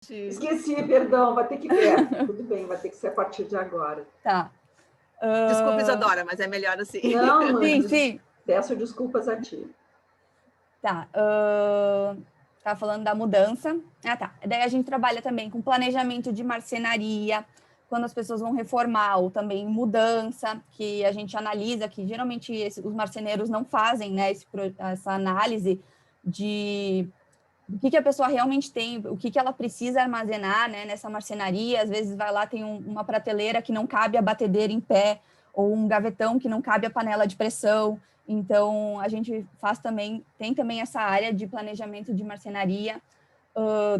Esqueci, perdão, vai ter que ver. Tudo bem, vai ter que ser a partir de agora. Tá. Desculpa, Isadora, mas é melhor assim. Não, sim. Peço desculpas a ti. Tá. Estava falando da mudança. Tá. Daí a gente trabalha também com planejamento de marcenaria, quando as pessoas vão reformar, ou também mudança, que a gente analisa, que geralmente os marceneiros não fazem, né, essa análise de o que a pessoa realmente tem, o que ela precisa armazenar, né, nessa marcenaria. Às vezes vai lá, tem uma prateleira que não cabe a batedeira em pé, ou um gavetão que não cabe a panela de pressão. Então, a gente tem também essa área de planejamento de marcenaria,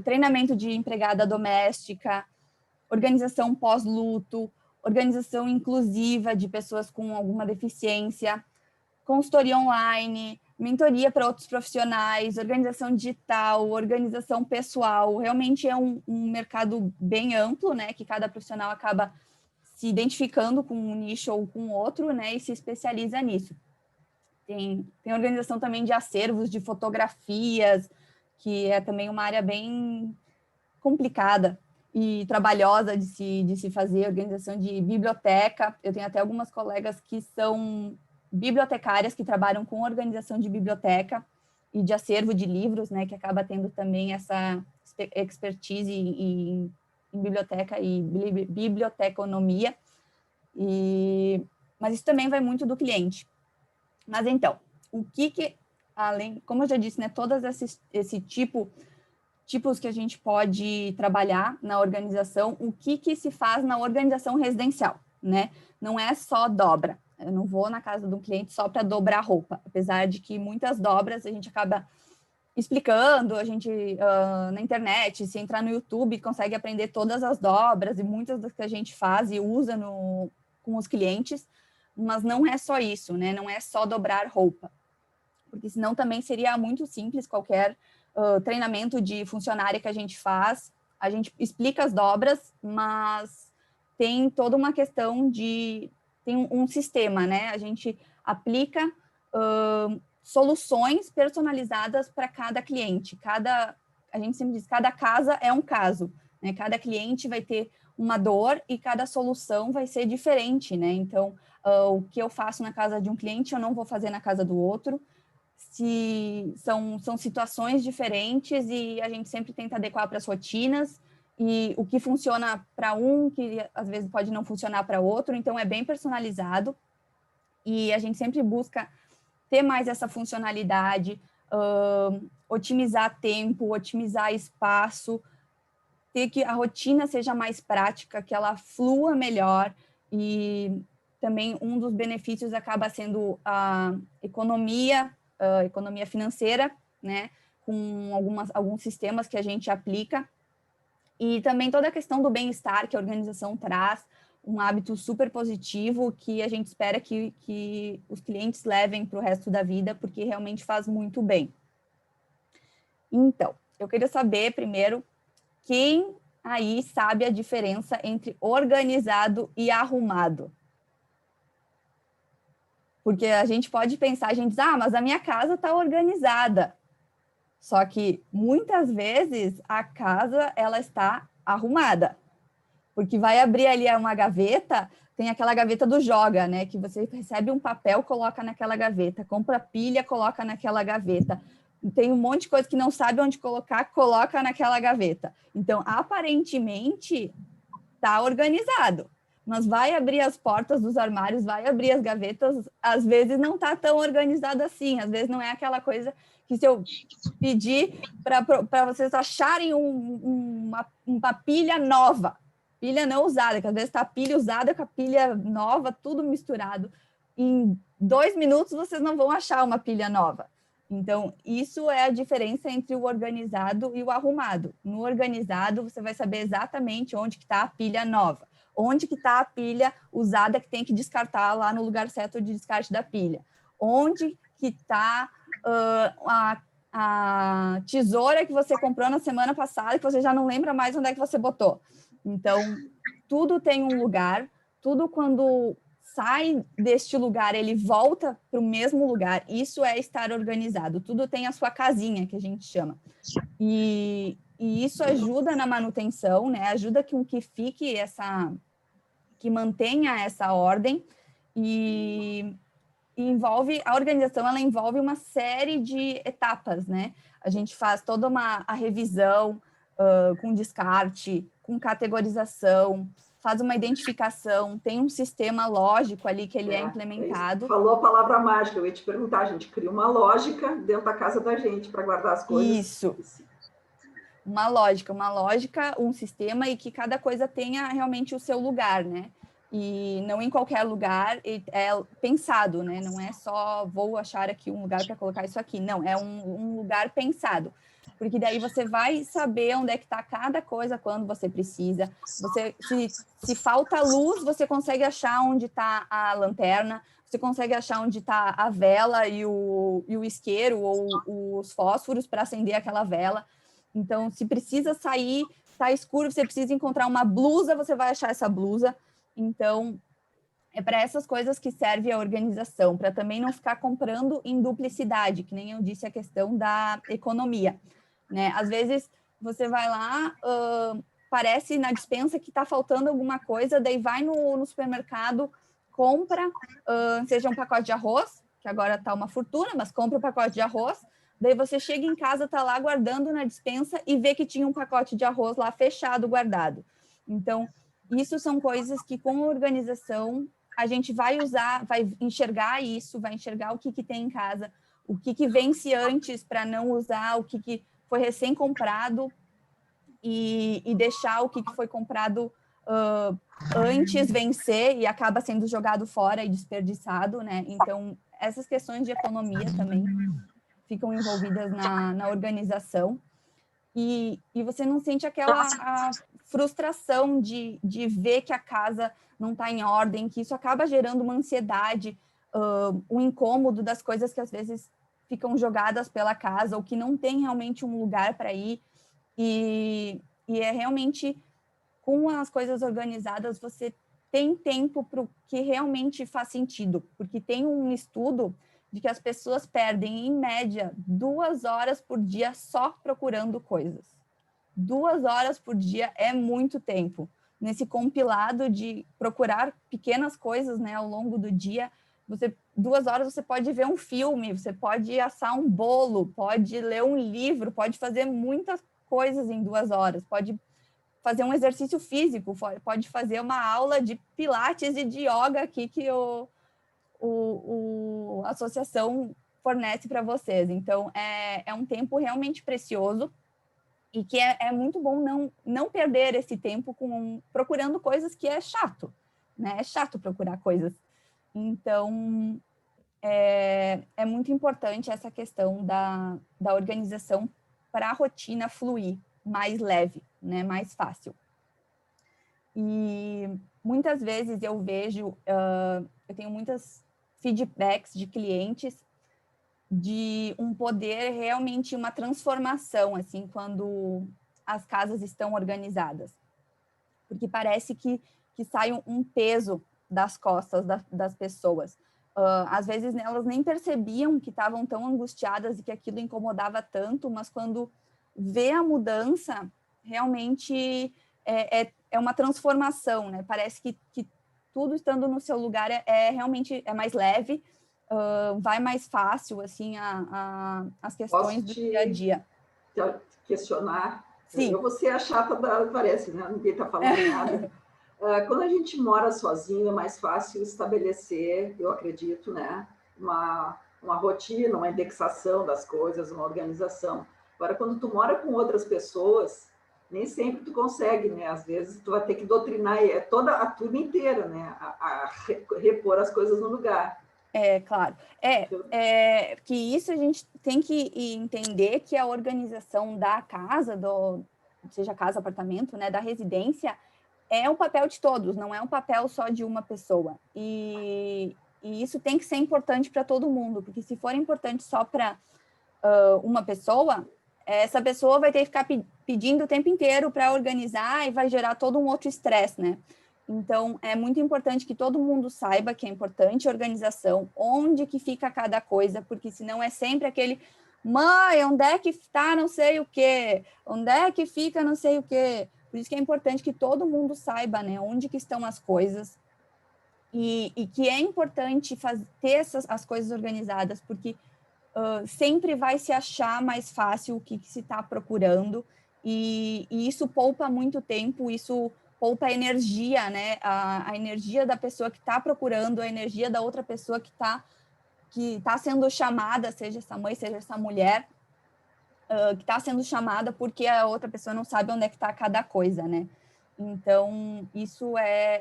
treinamento de empregada doméstica, organização pós-luto, organização inclusiva de pessoas com alguma deficiência, consultoria online, mentoria para outros profissionais, organização digital, organização pessoal. Realmente é um mercado bem amplo, né, que cada profissional acaba se identificando com um nicho ou com outro, né, e se especializa nisso. Tem organização também de acervos, de fotografias, que é também uma área bem complicada e trabalhosa de se fazer, organização de biblioteca. Eu tenho até algumas colegas que são bibliotecárias, que trabalham com organização de biblioteca e de acervo de livros, né, que acaba tendo também essa expertise em biblioteca e biblioteconomia. Mas isso também vai muito do cliente. Mas então, além, como eu já disse, né, todos esse tipos que a gente pode trabalhar na organização, o que se faz na organização residencial, né? Não é só dobra. Eu não vou na casa de um cliente só para dobrar roupa, apesar de que muitas dobras a gente acaba explicando, a gente na internet, se entrar no YouTube, consegue aprender todas as dobras e muitas das que a gente faz e usa com os clientes, mas não é só isso, né? Não é só dobrar roupa, porque senão também seria muito simples qualquer treinamento de funcionária que a gente faz, a gente explica as dobras, mas tem toda uma questão tem um sistema, né? A gente aplica soluções personalizadas para cada cliente. A gente sempre diz, cada casa é um caso, né? Cada cliente vai ter uma dor e cada solução vai ser diferente, né? Então, o que eu faço na casa de um cliente, eu não vou fazer na casa do outro. São situações diferentes e a gente sempre tenta adequar para as rotinas, e o que funciona para um, que às vezes pode não funcionar para outro, então é bem personalizado, e a gente sempre busca ter mais essa funcionalidade, otimizar tempo, otimizar espaço, ter que a rotina seja mais prática, que ela flua melhor, e também um dos benefícios acaba sendo a economia financeira, né, com alguns sistemas que a gente aplica, e também toda a questão do bem-estar que a organização traz, um hábito super positivo que a gente espera que os clientes levem para o resto da vida, porque realmente faz muito bem. Então, eu queria saber primeiro, quem aí sabe a diferença entre organizado e arrumado? Porque a gente pode pensar, a gente diz, mas a minha casa está organizada. Só que, muitas vezes, a casa ela está arrumada. Porque vai abrir ali uma gaveta, tem aquela gaveta do joga, né? Que você recebe um papel, coloca naquela gaveta. Compra pilha, coloca naquela gaveta. Tem um monte de coisa que não sabe onde colocar, coloca naquela gaveta. Então, aparentemente, está organizado. Mas vai abrir as portas dos armários, vai abrir as gavetas, às vezes não está tão organizado assim, às vezes não é aquela coisa que se eu pedir para vocês acharem uma pilha nova, pilha não usada, que às vezes está a pilha usada com a pilha nova, tudo misturado. Em 2 minutos vocês não vão achar uma pilha nova. Então, isso é a diferença entre o organizado e o arrumado. No organizado, você vai saber exatamente onde está a pilha nova, onde que está a pilha usada que tem que descartar lá no lugar certo de descarte da pilha, onde que está a tesoura que você comprou na semana passada, que você já não lembra mais onde é que você botou. Então, tudo tem um lugar, tudo quando sai deste lugar, ele volta para o mesmo lugar. Isso é estar organizado. Tudo tem a sua casinha, que a gente chama. E e isso ajuda na manutenção, né? Ajuda com que fique que mantenha essa ordem e envolve a organização, ela envolve uma série de etapas, né? A gente faz toda a revisão com descarte, com categorização, faz uma identificação, tem um sistema lógico ali que ele é implementado. Falou a palavra mágica, eu ia te perguntar, a gente cria uma lógica dentro da casa da gente para guardar as coisas. Isso. Uma lógica, um sistema, e que cada coisa tenha realmente o seu lugar, né? E não em qualquer lugar, é pensado, né? Não é só vou achar aqui um lugar para colocar isso aqui. Não, é um lugar pensado. Porque daí você vai saber onde é que está cada coisa quando você precisa. Se falta luz, você consegue achar onde está a lanterna, você consegue achar onde está a vela e o isqueiro ou os fósforos para acender aquela vela. Então, se precisa sair, está escuro, você precisa encontrar uma blusa, você vai achar essa blusa. Então, é para essas coisas que serve a organização, para também não ficar comprando em duplicidade, que nem eu disse, a questão da economia, né? Às vezes, você vai lá, parece na despensa que está faltando alguma coisa, daí vai no supermercado, compra, seja um pacote de arroz, que agora está uma fortuna, mas compra um pacote de arroz, daí você chega em casa, está lá guardando na despensa e vê que tinha um pacote de arroz lá fechado, guardado. Então, isso são coisas que, com a organização, a gente vai usar, vai enxergar isso, vai enxergar o que tem em casa, o que vence antes para não usar, o que foi recém-comprado e deixar o que foi comprado antes vencer e acaba sendo jogado fora e desperdiçado, né? Então, essas questões de economia também ficam envolvidas na organização, e você não sente aquela frustração de ver que a casa não está em ordem, que isso acaba gerando uma ansiedade, um incômodo das coisas que às vezes ficam jogadas pela casa ou que não tem realmente um lugar para ir, e é realmente, com as coisas organizadas, você tem tempo para o que realmente faz sentido, porque tem um estudo de que as pessoas perdem, em média, 2 horas por dia só procurando coisas. 2 horas por dia é muito tempo. Nesse compilado de procurar pequenas coisas, né, ao longo do dia, 2 horas você pode ver um filme, você pode assar um bolo, pode ler um livro, pode fazer muitas coisas em 2 horas, pode fazer um exercício físico, pode fazer uma aula de pilates e de yoga aqui que a associação fornece para vocês. Então, é um tempo realmente precioso e que é muito bom não perder esse tempo procurando coisas que é chato, né? É chato procurar coisas. Então, é muito importante essa questão da organização para a rotina fluir mais leve, né? Mais fácil. E muitas vezes eu vejo, eu tenho muitas feedbacks de clientes de um poder, realmente uma transformação, assim, quando as casas estão organizadas. Porque parece que sai um peso das costas das pessoas. Às vezes elas nem percebiam que estavam tão angustiadas e que aquilo incomodava tanto, mas quando vê a mudança, realmente é uma transformação, né? Parece que tudo estando no seu lugar realmente mais leve, vai mais fácil, assim, as questões do dia a dia. Questionar. Sim. Eu vou ser a chata parece, né? Ninguém está falando nada. Quando a gente mora sozinho, é mais fácil estabelecer, eu acredito, né? Uma rotina, uma indexação das coisas, uma organização. Agora, quando tu mora com outras pessoas, nem sempre tu consegue, né? Às vezes tu vai ter que doutrinar toda a turma inteira, né? A repor as coisas no lugar. Claro. Que isso a gente tem que entender, que a organização da casa, seja casa, apartamento, né? Da residência, é um papel de todos, não é um papel só de uma pessoa. E isso tem que ser importante para todo mundo, porque se for importante só para uma pessoa, essa pessoa vai ter que ficar pedindo o tempo inteiro para organizar e vai gerar todo um outro estresse, né? Então, é muito importante que todo mundo saiba que é importante a organização, onde que fica cada coisa, porque senão é sempre aquele, mãe, onde é que está não sei o quê? Onde é que fica não sei o quê? Por isso que é importante que todo mundo saiba, né, onde que estão as coisas e que é importante ter as coisas organizadas, porque sempre vai se achar mais fácil o que se está procurando e isso poupa muito tempo, isso poupa energia, né? A energia da pessoa que está procurando, a energia da outra pessoa que tá sendo chamada, seja essa mãe, seja essa mulher, que está sendo chamada porque a outra pessoa não sabe onde é que está cada coisa, né? Então, isso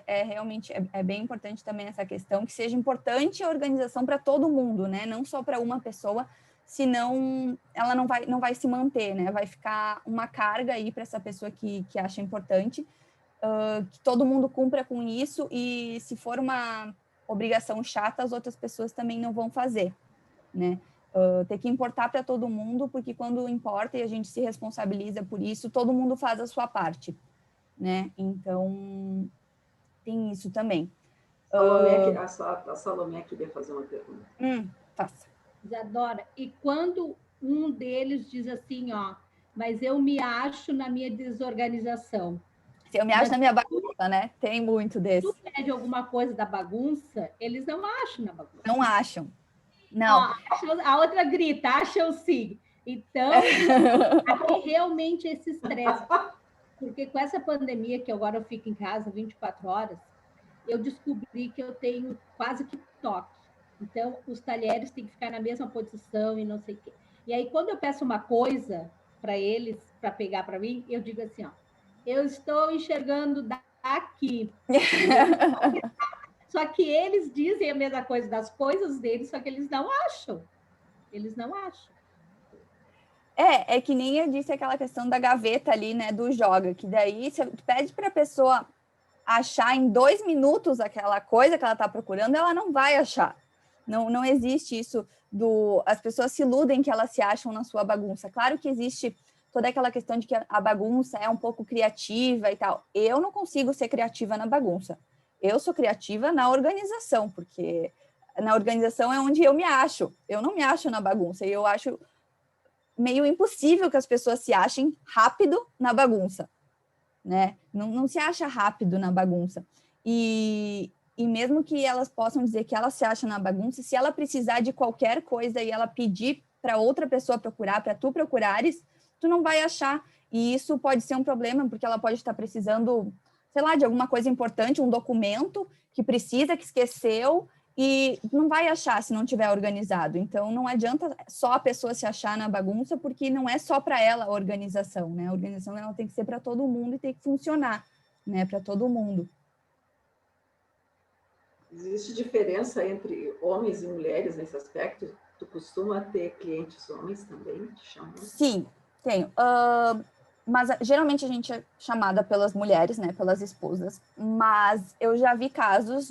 realmente bem importante também essa questão, que seja importante a organização para todo mundo, né? Não só para uma pessoa, senão ela não vai se manter, né? Vai ficar uma carga aí para essa pessoa que acha importante, que todo mundo cumpra com isso, e se for uma obrigação chata, as outras pessoas também não vão fazer, né? Ter que importar para todo mundo, porque quando importa e a gente se responsabiliza por isso, todo mundo faz a sua parte, né? Então, tem isso também. A Salomé queria fazer uma pergunta. Faça. Isadora, e quando um deles diz assim, ó, mas eu me acho na minha desorganização. Se eu me acho na minha bagunça, né? Tem muito desse. Se tu pede alguma coisa da bagunça, eles não acham na bagunça. Não acham. Não. A outra grita, acham sim. Então, aqui realmente esse estresse. Porque com essa pandemia, que agora eu fico em casa 24 horas, eu descobri que eu tenho quase que toque. Então, os talheres têm que ficar na mesma posição e não sei o quê. E aí, quando eu peço uma coisa para eles, para pegar para mim, eu digo assim, ó, eu estou enxergando daqui. Só que eles dizem a mesma coisa das coisas deles, só que eles não acham. Eles não acham. É que nem eu disse aquela questão da gaveta ali, né, do joga, que daí você pede para a pessoa achar em 2 minutos aquela coisa que ela está procurando, ela não vai achar. Não existe isso as pessoas se iludem que elas se acham na sua bagunça. Claro que existe toda aquela questão de que a bagunça é um pouco criativa e tal. Eu não consigo ser criativa na bagunça. Eu sou criativa na organização, porque na organização é onde eu me acho. Eu não me acho na bagunça, e eu acho meio impossível que as pessoas se achem rápido na bagunça, né? Não se acha rápido na bagunça. E mesmo que elas possam dizer que ela se acha na bagunça, se ela precisar de qualquer coisa e ela pedir para outra pessoa procurar, para tu procurares, tu não vai achar. E isso pode ser um problema, porque ela pode estar precisando, sei lá, de alguma coisa importante, um documento que precisa, que esqueceu, e não vai achar se não tiver organizado. Então, não adianta só a pessoa se achar na bagunça, porque não é só para ela a organização, né? A organização ela tem que ser para todo mundo e tem que funcionar, né? Para todo mundo. Existe diferença entre homens e mulheres nesse aspecto? Tu costuma ter clientes homens também? Te chamam? Sim, tenho. Mas geralmente a gente é chamada pelas mulheres, né? Pelas esposas. Mas eu já vi casos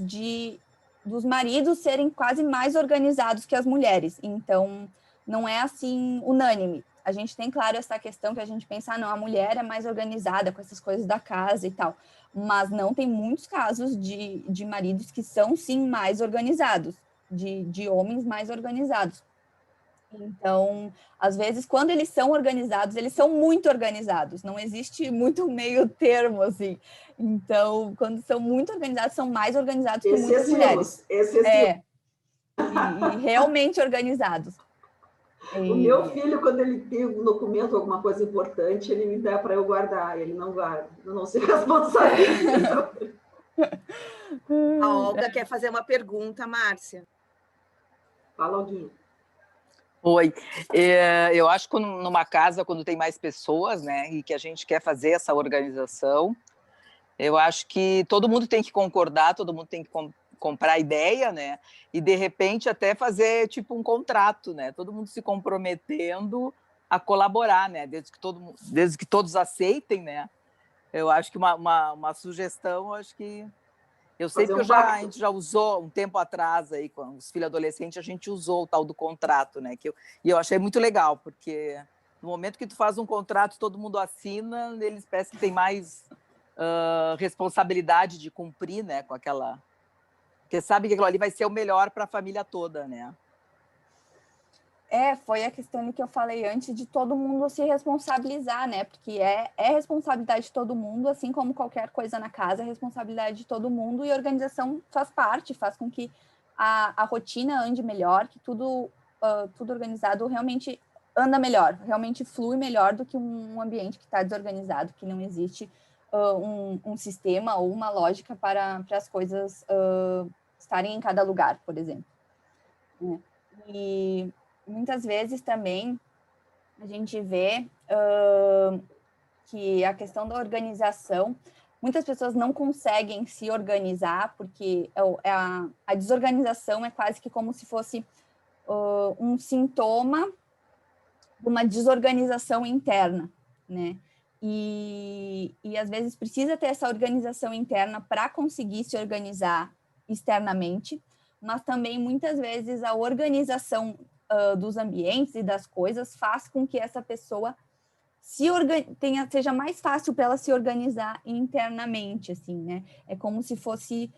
dos maridos serem quase mais organizados que as mulheres. Então, não é assim unânime. A gente tem, claro, essa questão que a gente pensa, não, a mulher é mais organizada com essas coisas da casa e tal. Mas não, tem muitos casos de maridos que são, sim, mais organizados, de homens mais organizados. Então, às vezes, quando eles são organizados, eles são muito organizados. Não existe muito meio termo, assim. Então, quando são muito organizados, são mais organizados que muitas mulheres. E realmente organizados. O meu filho, quando ele tem um documento, alguma coisa importante, ele me dá para eu guardar. Ele não guarda. Eu não sei responsabilizar. A Olga quer fazer uma pergunta, Márcia. Fala, Olguinha. Oi, eu acho que numa casa, quando tem mais pessoas, né, e que a gente quer fazer essa organização, eu acho que todo mundo tem que concordar, todo mundo tem que comprar a ideia, né, e de repente até fazer tipo um contrato, né, todo mundo se comprometendo a colaborar, né, desde que todos aceitem, né. Eu acho que uma sugestão, acho que eu sei que a gente já usou um tempo atrás aí com os filhos adolescentes, a gente usou o tal do contrato, né? E eu achei muito legal, porque no momento que tu faz um contrato, todo mundo assina, eles parecem que tem mais responsabilidade de cumprir, né? Com aquela, porque sabe que aquilo ali vai ser o melhor para a família toda, né? Foi a questão que eu falei antes de todo mundo se responsabilizar, né? Porque é responsabilidade de todo mundo, assim como qualquer coisa na casa, é responsabilidade de todo mundo, e a organização faz parte, faz com que a rotina ande melhor, que tudo organizado realmente anda melhor, realmente flui melhor do que um ambiente que está desorganizado, que não existe um sistema ou uma lógica para as coisas estarem em cada lugar, por exemplo. Né? E muitas vezes também a gente vê que a questão da organização, muitas pessoas não conseguem se organizar, porque a desorganização é quase que como se fosse um sintoma de uma desorganização interna, né? E às vezes precisa ter essa organização interna para conseguir se organizar externamente, mas também muitas vezes a organização dos ambientes e das coisas faz com que essa pessoa seja mais fácil para ela se organizar internamente, assim, né? É como se fosse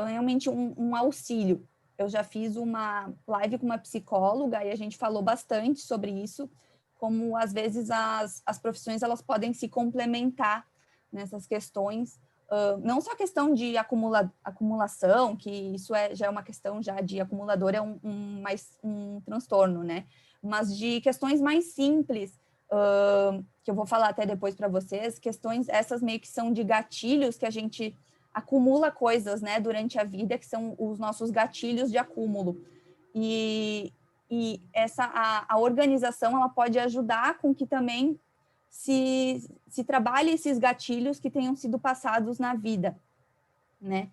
realmente um auxílio. Eu já fiz uma live com uma psicóloga e a gente falou bastante sobre isso, como às vezes as profissões elas podem se complementar nessas questões, não só a questão de acumulação, que isso já é uma questão já de acumulador, é um transtorno, né? Mas de questões mais simples, que eu vou falar até depois para vocês, questões essas meio que são de gatilhos que a gente acumula coisas, né, durante a vida, que são os nossos gatilhos de acúmulo. E a organização ela pode ajudar com que também se trabalhe esses gatilhos que tenham sido passados na vida, né?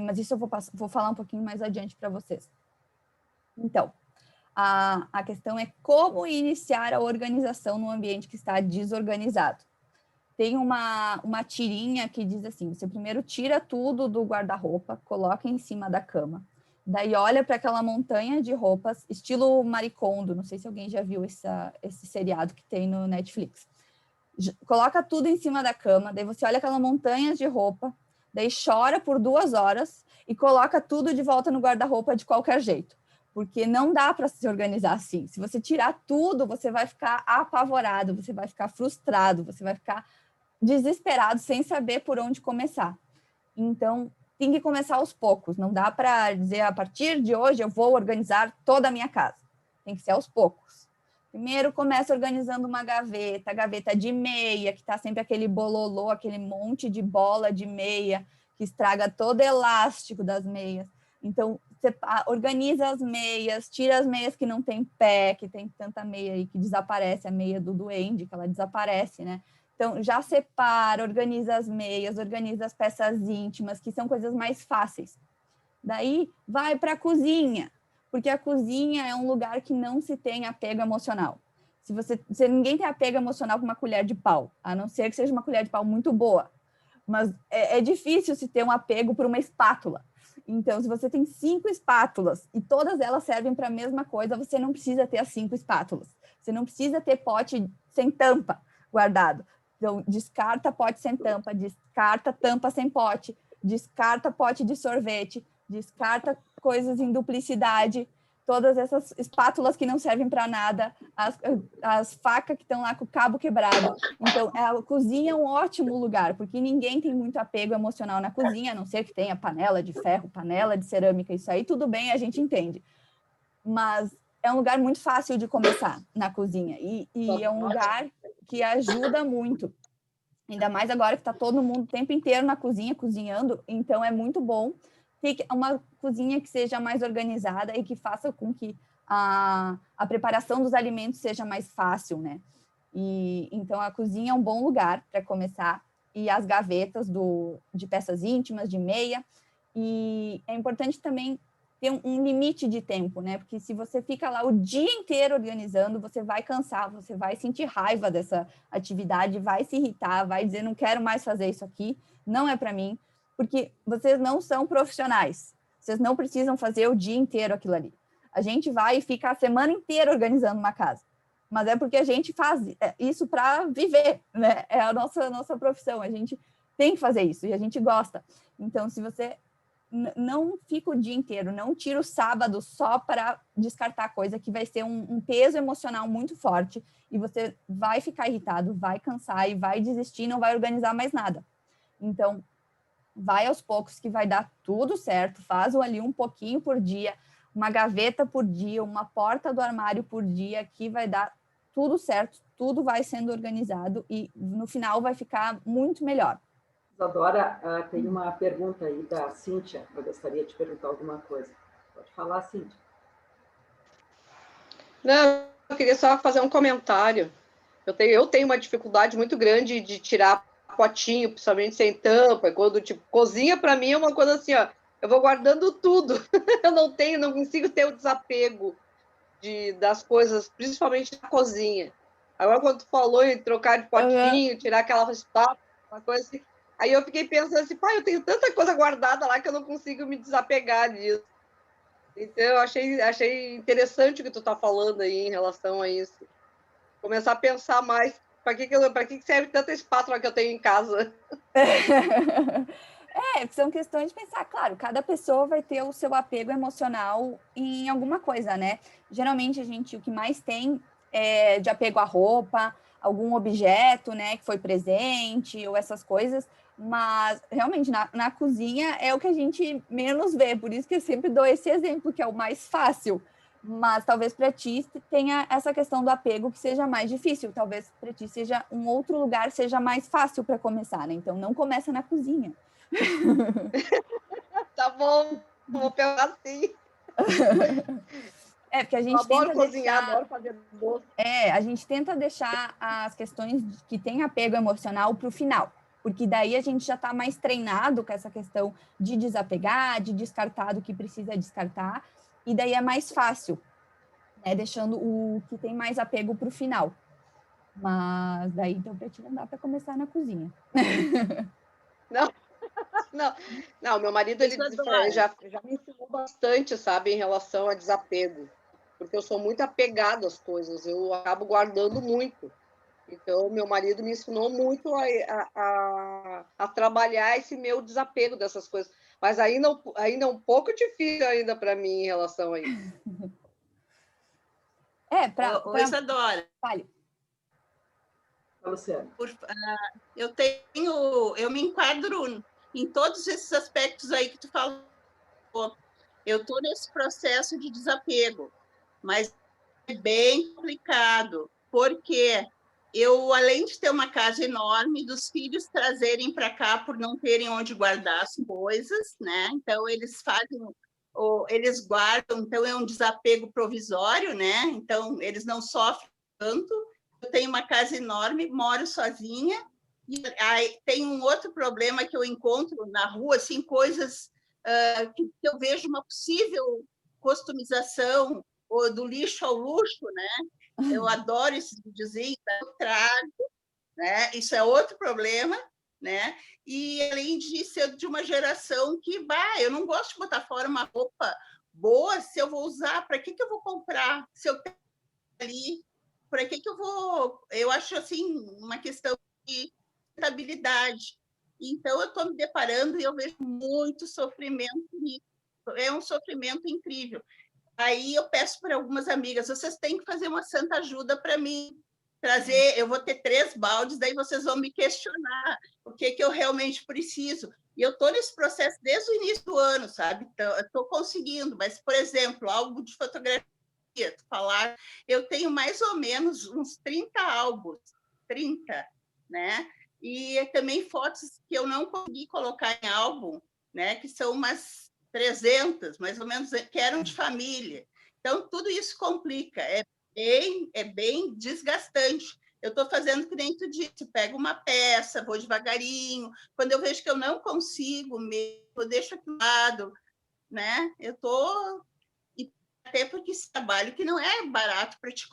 Mas isso eu vou falar um pouquinho mais adiante para vocês. Então, a questão é como iniciar a organização no ambiente que está desorganizado. Tem uma tirinha que diz assim, você primeiro tira tudo do guarda-roupa, coloca em cima da cama, daí olha para aquela montanha de roupas, estilo Marie Kondo, não sei se alguém já viu esse seriado que tem no Netflix. Coloca tudo em cima da cama, daí você olha aquela montanha de roupa, daí chora por 2 horas e coloca tudo de volta no guarda-roupa de qualquer jeito. Porque não dá para se organizar assim. Se você tirar tudo, você vai ficar apavorado, você vai ficar frustrado, você vai ficar desesperado sem saber por onde começar. Então, tem que começar aos poucos. Não dá para dizer, a partir de hoje eu vou organizar toda a minha casa. Tem que ser aos poucos. Primeiro, começa organizando uma gaveta, a gaveta de meia, que está sempre aquele bololô, aquele monte de bola de meia, que estraga todo o elástico das meias. Então, você organiza as meias, tira as meias que não tem pé, que tem tanta meia aí que desaparece, a meia do duende, que ela desaparece, né? Então, já separa, organiza as meias, organiza as peças íntimas, que são coisas mais fáceis. Daí, vai para a cozinha, porque a cozinha é um lugar que não se tem apego emocional. Se ninguém tem apego emocional com uma colher de pau, a não ser que seja uma colher de pau muito boa, mas é difícil se ter um apego por uma espátula. Então, se você tem 5 espátulas e todas elas servem para a mesma coisa, você não precisa ter as 5 espátulas. Você não precisa ter pote sem tampa guardado. Então, descarta pote sem tampa, descarta tampa sem pote, descarta pote de sorvete, descarta coisas em duplicidade, todas essas espátulas que não servem para nada, as facas que estão lá com o cabo quebrado. Então, a cozinha é um ótimo lugar, porque ninguém tem muito apego emocional na cozinha, a não ser que tenha panela de ferro, panela de cerâmica, isso aí tudo bem, a gente entende. Mas é um lugar muito fácil de começar na cozinha, e é um lugar que ajuda muito. Ainda mais agora que está todo mundo o tempo inteiro na cozinha, cozinhando, então é muito bom ter uma cozinha que seja mais organizada e que faça com que a preparação dos alimentos seja mais fácil, né? Então, a cozinha é um bom lugar para começar, e as gavetas de peças íntimas, de meia, e é importante também ter um limite de tempo, né? Porque se você fica lá o dia inteiro organizando, você vai cansar, você vai sentir raiva dessa atividade, vai se irritar, vai dizer, não quero mais fazer isso aqui, não é para mim, porque vocês não são profissionais, vocês não precisam fazer o dia inteiro aquilo ali. A gente vai e fica a semana inteira organizando uma casa, mas é porque a gente faz isso para viver, né? É a nossa profissão, a gente tem que fazer isso, e a gente gosta. Então, se você não fica o dia inteiro, não tira o sábado só para descartar coisa, que vai ser um peso emocional muito forte e você vai ficar irritado, vai cansar e vai desistir, não vai organizar mais nada. Então, vai aos poucos que vai dar tudo certo, faz ali um pouquinho por dia, uma gaveta por dia, uma porta do armário por dia, que vai dar tudo certo, tudo vai sendo organizado e no final vai ficar muito melhor. Isadora, tem uma pergunta aí da Cíntia, eu gostaria de perguntar alguma coisa. Pode falar, Cíntia. Não, eu queria só fazer um comentário. Eu tenho uma dificuldade muito grande de tirar potinho, principalmente sem tampa, quando, tipo, cozinha para mim é uma coisa assim, ó, eu vou guardando tudo. Eu não consigo ter o desapego das coisas, principalmente na cozinha. Agora, quando tu falou em trocar de potinho, tirar aquela espátula, uma coisa assim, aí eu fiquei pensando assim, pai, eu tenho tanta coisa guardada lá que eu não consigo me desapegar disso. Então, eu achei interessante o que tu tá falando aí em relação a isso. Começar a pensar mais, para que serve tanta espátula que eu tenho em casa? São questões de pensar, claro, cada pessoa vai ter o seu apego emocional em alguma coisa, né? Geralmente, o que mais tem é de apego à roupa, algum objeto, né, que foi presente, ou essas coisas, mas realmente na cozinha é o que a gente menos vê, por isso que eu sempre dou esse exemplo, que é o mais fácil. Mas talvez para ti tenha essa questão do apego que seja mais difícil, talvez para ti seja um outro lugar, seja mais fácil para começar, né? Então não começa na cozinha. Tá bom, vou pensar assim. Porque a gente adoro tenta cozinhar, deixar... adoro fazer doce. A gente tenta deixar as questões que têm apego emocional para o final, porque daí a gente já está mais treinado com essa questão de desapegar, de descartar do que precisa descartar, e daí é mais fácil, né? Deixando o que tem mais apego para o final. Mas daí, então, para ti não dá para começar na cozinha. Não, meu marido ele já me ensinou bastante, sabe, em relação a desapego, porque eu sou muito apegada às coisas, eu acabo guardando muito. Então, meu marido me ensinou muito a trabalhar esse meu desapego dessas coisas, mas ainda é um pouco difícil ainda para mim em relação a isso. Isadora. Fale. Luciana. Eu me enquadro em todos esses aspectos aí que tu falou. Eu estou nesse processo de desapego, mas é bem complicado, porque eu, além de ter uma casa enorme, dos filhos trazerem para cá por não terem onde guardar as coisas, né? Então, eles eles guardam, então é um desapego provisório, né? Então, eles não sofrem tanto. Eu tenho uma casa enorme, moro sozinha, e aí tem um outro problema que eu encontro na rua, assim, coisas que eu vejo uma possível customização ou do lixo ao luxo, né? Eu adoro esse videozinho, eu trago, né? Isso é outro problema, né? E além de ser de uma geração que, eu não gosto de botar fora uma roupa boa, se eu vou usar, para que eu vou comprar? Se eu tenho ali, para que eu vou? Eu acho assim uma questão de estabilidade. Então eu estou me deparando e eu vejo muito sofrimento nisso. É um sofrimento incrível. Aí eu peço para algumas amigas, vocês têm que fazer uma santa ajuda para mim trazer, eu vou ter 3 baldes, daí vocês vão me questionar o que eu realmente preciso. E eu estou nesse processo desde o início do ano, sabe? Então, eu estou conseguindo, mas, por exemplo, álbum de fotografia, falar, eu tenho mais ou menos uns 30 álbuns, 30, né? E também fotos que eu não consegui colocar em álbum, né? Que são umas 300, mais ou menos, que eram de família. Então, tudo isso complica, é bem desgastante. Eu estou fazendo que nem tu disse, pego uma peça, vou devagarinho, quando eu vejo que eu não consigo mesmo, eu deixo aqui do lado, né? Eu estou... Até porque esse trabalho que não é barato para te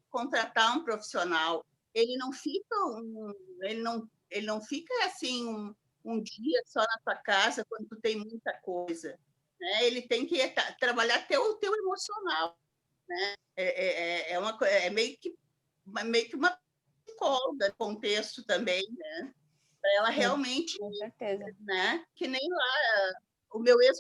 contratar um profissional, ele não fica ele não fica assim um dia só na tua casa quando tu tem muita coisa, né? Ele tem que trabalhar até o teu emocional, né? É meio que uma psicóloga contexto também, né? Para ela realmente, com certeza, né? Que nem lá o meu ex,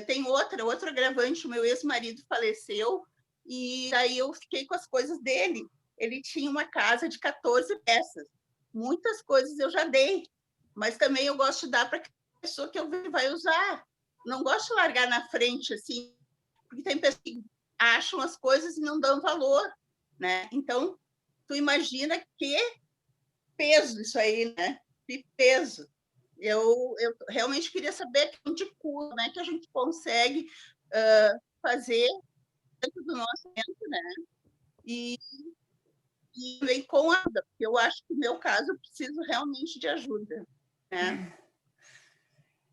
tem outro agravante, o meu ex-marido faleceu, e aí eu fiquei com as coisas dele. Ele tinha uma casa de 14 peças. Muitas coisas eu já dei, mas também eu gosto de dar para a pessoa que eu vai usar. Não gosto de largar na frente, assim, porque tem pessoas que acham as coisas e não dão valor, né? Então, tu imagina que peso isso aí, né? Que peso. Eu realmente queria saber de como é que a gente consegue fazer dentro do nosso tempo, né? E também com ajuda, porque eu acho que no meu caso eu preciso realmente de ajuda, né?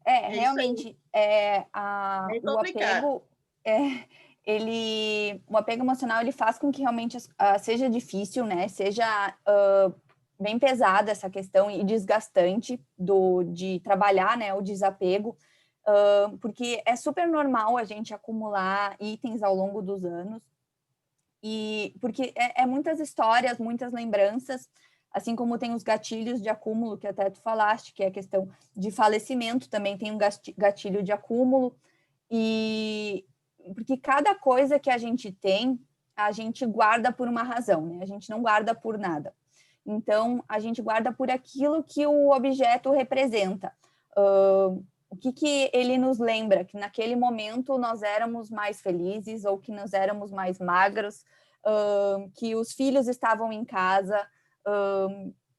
Realmente, o apego, o apego emocional, ele faz com que realmente seja difícil, né? Seja bem pesada essa questão e desgastante de trabalhar, né? O desapego, porque é super normal a gente acumular itens ao longo dos anos, e porque é muitas histórias, muitas lembranças, assim como tem os gatilhos de acúmulo, que até tu falaste, que é a questão de falecimento, também tem um gatilho de acúmulo, e porque cada coisa que a gente tem, a gente guarda por uma razão, né? A gente não guarda por nada. Então, a gente guarda por aquilo que o objeto representa. O que ele nos lembra? Que naquele momento nós éramos mais felizes, ou que nós éramos mais magros, que os filhos estavam em casa,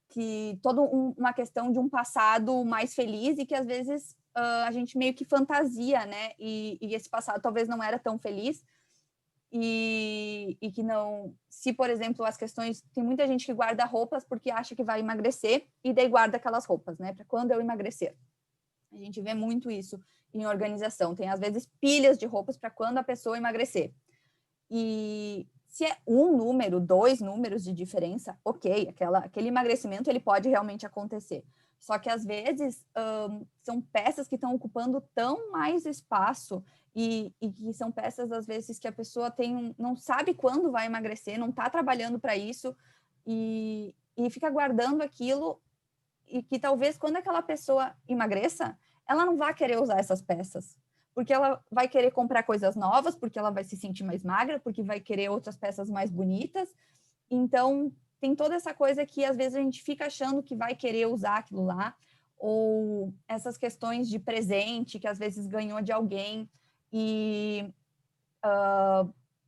que toda uma questão de um passado mais feliz, e que às vezes a gente meio que fantasia, né? E esse passado talvez não era tão feliz, e que não... Se, por exemplo, as questões... Tem muita gente que guarda roupas porque acha que vai emagrecer, e daí guarda aquelas roupas, né? Para quando eu emagrecer. A gente vê muito isso em organização. Tem, às vezes, pilhas de roupas para quando a pessoa emagrecer. E se é um número, 2 números de diferença, ok, aquele emagrecimento ele pode realmente acontecer. Só que, às vezes, são peças que estão ocupando tão mais espaço, e que são peças, às vezes, que a pessoa não sabe quando vai emagrecer, não está trabalhando para isso, e fica guardando aquilo, e que talvez quando aquela pessoa emagreça, ela não vai querer usar essas peças, porque ela vai querer comprar coisas novas, porque ela vai se sentir mais magra, porque vai querer outras peças mais bonitas. Então, tem toda essa coisa que às vezes a gente fica achando que vai querer usar aquilo lá, ou essas questões de presente que às vezes ganhou de alguém, e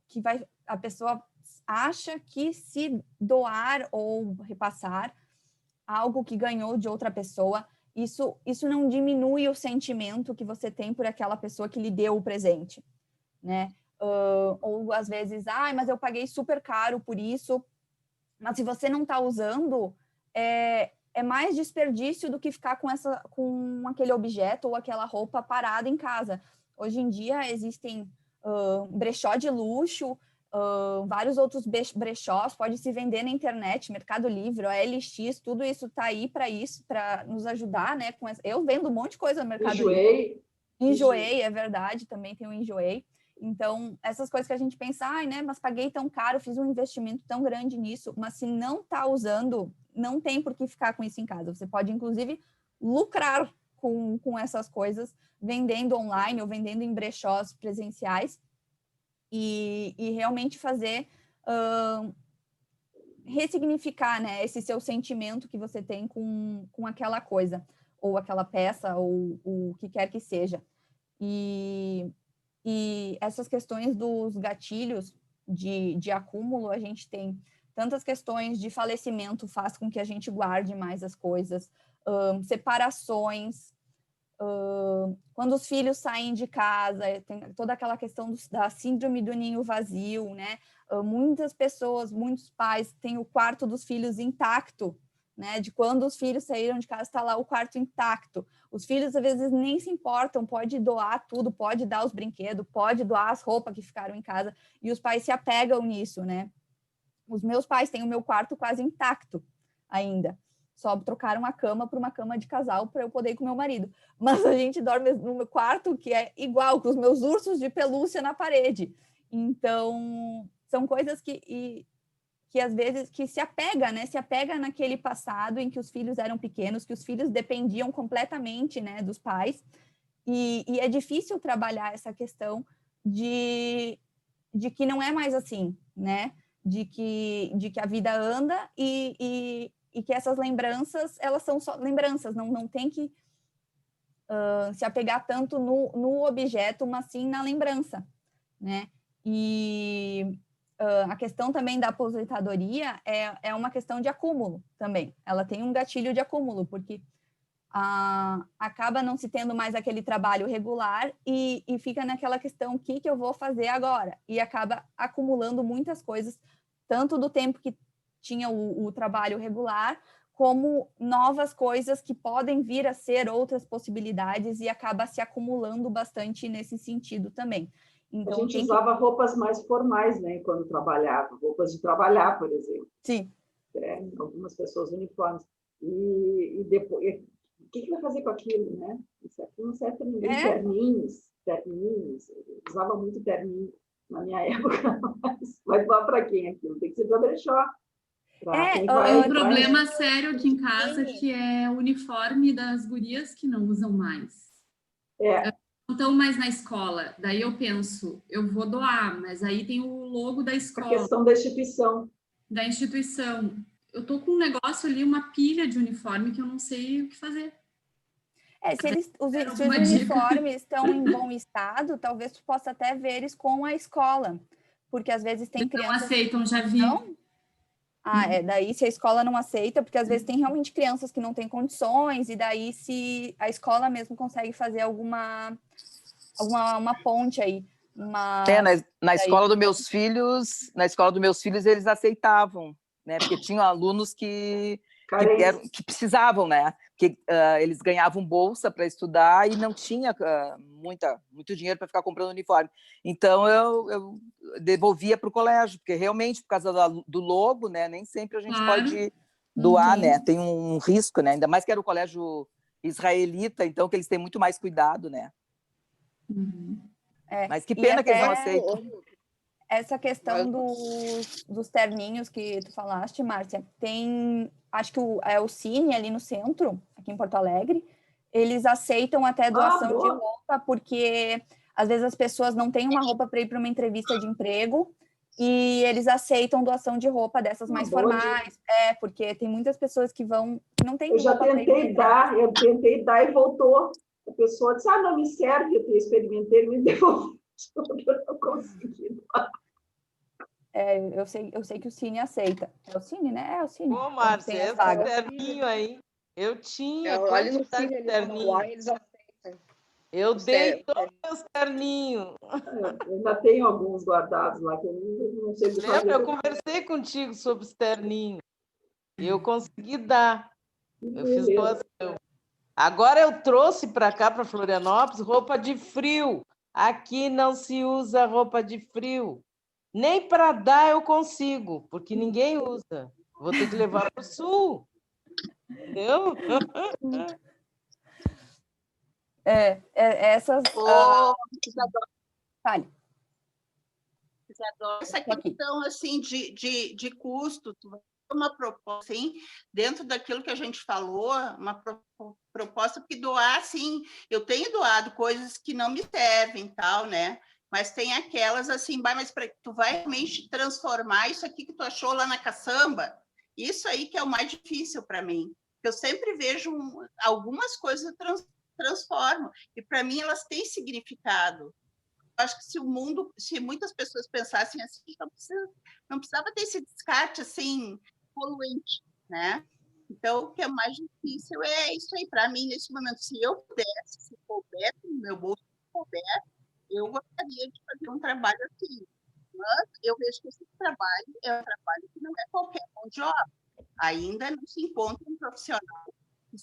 que a pessoa acha que se doar ou repassar algo que ganhou de outra pessoa, isso não diminui o sentimento que você tem por aquela pessoa que lhe deu o presente, né? Ou às vezes, mas eu paguei super caro por isso, mas se você não está usando, é mais desperdício do que ficar com aquele objeto ou aquela roupa parada em casa. Hoje em dia existem brechó de luxo, vários outros brechós, pode se vender na internet, Mercado Livre, OLX, tudo isso está aí para nos ajudar, né? Eu vendo um monte de coisa no Mercado Livre. Enjoei, é verdade, também tem o Enjoei. Então, essas coisas que a gente pensa, né, mas paguei tão caro, fiz um investimento tão grande nisso, mas se não está usando, não tem por que ficar com isso em casa. Você pode, inclusive, lucrar com essas coisas, vendendo online ou vendendo em brechós presenciais, e realmente fazer ressignificar, né, esse seu sentimento que você tem com aquela coisa, ou aquela peça, ou o que quer que seja. E essas questões dos gatilhos de acúmulo, a gente tem tantas questões de falecimento, faz com que a gente guarde mais as coisas, separações, quando os filhos saem de casa, tem toda aquela questão da síndrome do ninho vazio, né? Muitas pessoas, muitos pais têm o quarto dos filhos intacto, né? De quando os filhos saíram de casa, está lá o quarto intacto. Os filhos, às vezes, nem se importam, pode doar tudo, pode dar os brinquedos, pode doar as roupas que ficaram em casa, e os pais se apegam nisso, né? Os meus pais têm o meu quarto quase intacto ainda. Só trocaram a cama por uma cama de casal para eu poder ir com meu marido. Mas a gente dorme no meu quarto, que é igual, com os meus ursos de pelúcia na parede. Então, são coisas que às vezes que se apega, né? Se apega naquele passado em que os filhos eram pequenos, que os filhos dependiam completamente, né, dos pais, E é difícil trabalhar essa questão de que não é mais assim, né? De que a vida anda e que essas lembranças, elas são só lembranças, não tem que se apegar tanto no objeto, mas sim na lembrança, né? E a questão também da aposentadoria é uma questão de acúmulo também. Ela tem um gatilho de acúmulo, porque acaba não se tendo mais aquele trabalho regular e fica naquela questão, o que eu vou fazer agora? E acaba acumulando muitas coisas, tanto do tempo que tinha o trabalho regular, como novas coisas que podem vir a ser outras possibilidades e acaba se acumulando bastante nesse sentido também. Então, a gente usava roupas mais formais, né, quando trabalhava, roupas de trabalhar, por exemplo. Sim. Algumas pessoas uniformes. E depois, o que vai fazer com aquilo, né? Isso aqui não serve para ninguém. Terninhos, usava muito terninho na minha época, mas vai doar para quem aquilo? Tem que ser para brechó. Tem um problema sério aqui em casa, que é o uniforme das gurias que não usam mais. Não estão mais na escola. Daí eu penso, eu vou doar, mas aí tem o logo da escola. A questão da instituição. Da instituição. Eu tô com um negócio ali, uma pilha de uniforme que eu não sei o que fazer. Se os uniformes estão em bom estado, talvez tu possa até ver eles com a escola. Porque às vezes tem crianças... Não aceitam, já vi. Não? Daí se a escola não aceita, porque às vezes tem realmente crianças que não têm condições, e daí se a escola mesmo consegue fazer uma ponte aí. Na escola dos meus filhos, eles aceitavam, né? Porque tinham alunos que precisavam, né? Porque eles ganhavam bolsa para estudar e não tinha muito dinheiro para ficar comprando uniforme. Então, eu devolvia para o colégio, porque realmente, por causa do logo, né? Nem sempre a gente pode doar, né? Tem um risco, né? Ainda mais que era o colégio israelita, então, que eles têm muito mais cuidado, né? Mas que pena que eles não aceitam. Essa questão dos terninhos que tu falaste, Márcia, acho que o Cine ali no centro, aqui em Porto Alegre, eles aceitam até doação de roupa, porque às vezes as pessoas não têm uma roupa para ir para uma entrevista de emprego e eles aceitam doação de roupa dessas mais formais. Porque tem muitas pessoas que não têm roupa para ir. Eu tentei dar e voltou. A pessoa disse, não me serve, eu experimentei, me devolveu. Eu não consegui. Eu sei que o Cine aceita. É o Cine, né? É o Cine. Ô, Márcia, esse terninho aí, eu tinha ali no Cine, terninho. Eles aceitam. Eu dei todos os terninhos. Eu ainda tenho alguns guardados lá, que eu não sei o que fazer. Lembra? Eu conversei contigo sobre os terninhos. E eu consegui dar. Eu fiz doação. Agora eu trouxe para cá, para Florianópolis, roupa de frio. Aqui não se usa roupa de frio. Nem para dar eu consigo, porque ninguém usa. Vou ter que levar para o sul. Entendeu? Essas... Fale. Essa questão assim, de custo, uma proposta, assim, dentro daquilo que a gente falou, uma proposta que doar, assim, eu tenho doado coisas que não me servem, tal, né? Mas tem aquelas assim, mas tu vai realmente transformar isso aqui que tu achou lá na caçamba, isso aí que é o mais difícil para mim. Eu sempre vejo algumas coisas eu transformo, e para mim elas têm significado. Eu acho que se muitas pessoas pensassem assim, não precisava ter esse descarte assim, poluente, né? Então, o que é mais difícil é isso aí. Para mim, nesse momento, se eu pudesse, se couber no meu bolso, eu gostaria de fazer um trabalho assim. Mas eu vejo que esse trabalho é um trabalho que não é qualquer mão de obra. Ainda não se encontra um profissional que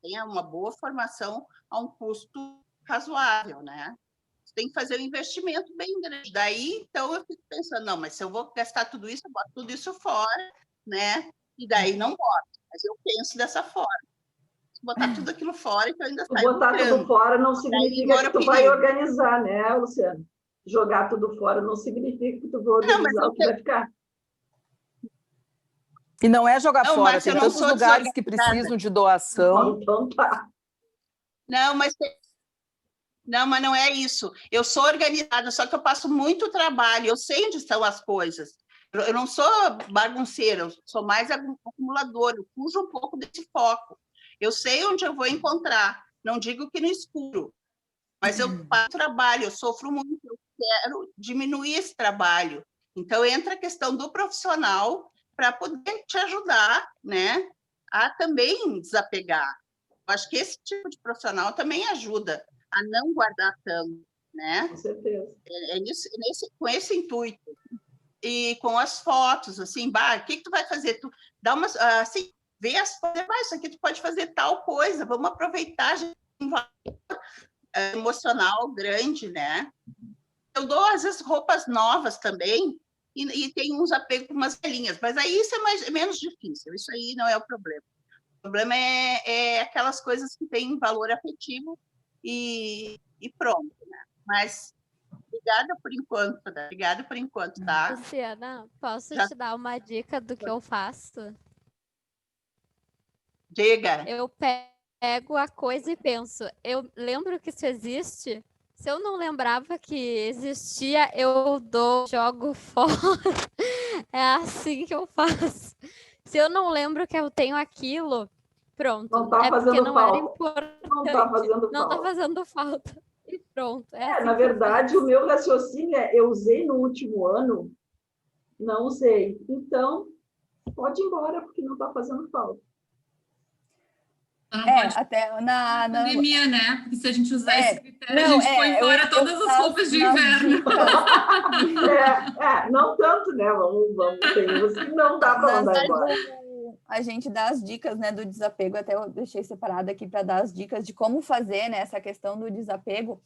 tenha uma boa formação a um custo razoável, né? Você tem que fazer um investimento bem grande. Daí, então, eu fico pensando, não, mas se eu vou gastar tudo isso, eu boto tudo isso fora, né? E daí não boto. Mas eu penso dessa forma. Botar tudo aquilo fora, então ainda sai botar tudo fora não significa que tu vai organizar, né, Luciano? Jogar tudo fora não significa que tu vai organizar o que vai ficar. E não é jogar fora, tem tantos lugares que precisam de doação. Então tá. Não, mas Não, mas não é isso. Eu sou organizada, só que eu passo muito trabalho, eu sei onde estão as coisas. Eu não sou bagunceira, eu sou mais acumuladora, eu fujo um pouco desse foco. Eu sei onde eu vou encontrar, não digo que no escuro, mas eu passo trabalho, eu sofro muito, eu quero diminuir esse trabalho. Então, entra a questão do profissional para poder te ajudar, né, a também desapegar. Eu acho que esse tipo de profissional também ajuda a não guardar tanto, né? Com certeza. Com esse intuito. E com as fotos, assim, o que tu vai fazer? Tu dá uma, assim, vê as coisas, isso aqui tu pode fazer tal coisa, vamos aproveitar, a gente tem um valor emocional grande, né? Eu dou, às vezes, roupas novas também, e tem uns apegos com umas velhinhas, mas aí isso é menos difícil, isso aí não é o problema. O problema é aquelas coisas que têm valor afetivo e pronto, né? Mas obrigada por enquanto, né? Obrigada por enquanto, tá? Luciana, posso te dar uma dica do que eu faço? Diga. Eu pego a coisa e penso, eu lembro que isso existe? Se eu não lembrava que existia, eu jogo fora. É assim que eu faço. Se eu não lembro que eu tenho aquilo, pronto. Não tá porque não era falta. importante. Não tá fazendo não falta. Tá fazendo falta. E pronto. Assim na verdade, o meu raciocínio é, eu usei no último ano, não usei. Então, pode ir embora, porque não está fazendo falta. Até na pandemia, né? Porque se a gente usar esse critério, a gente põe fora todas as roupas de inverno. Não tanto, né? Vamos ter uns que não dá para mandar embora. A gente dá as dicas, né, do desapego, até eu deixei separado aqui para dar as dicas de como fazer, né, essa questão do desapego.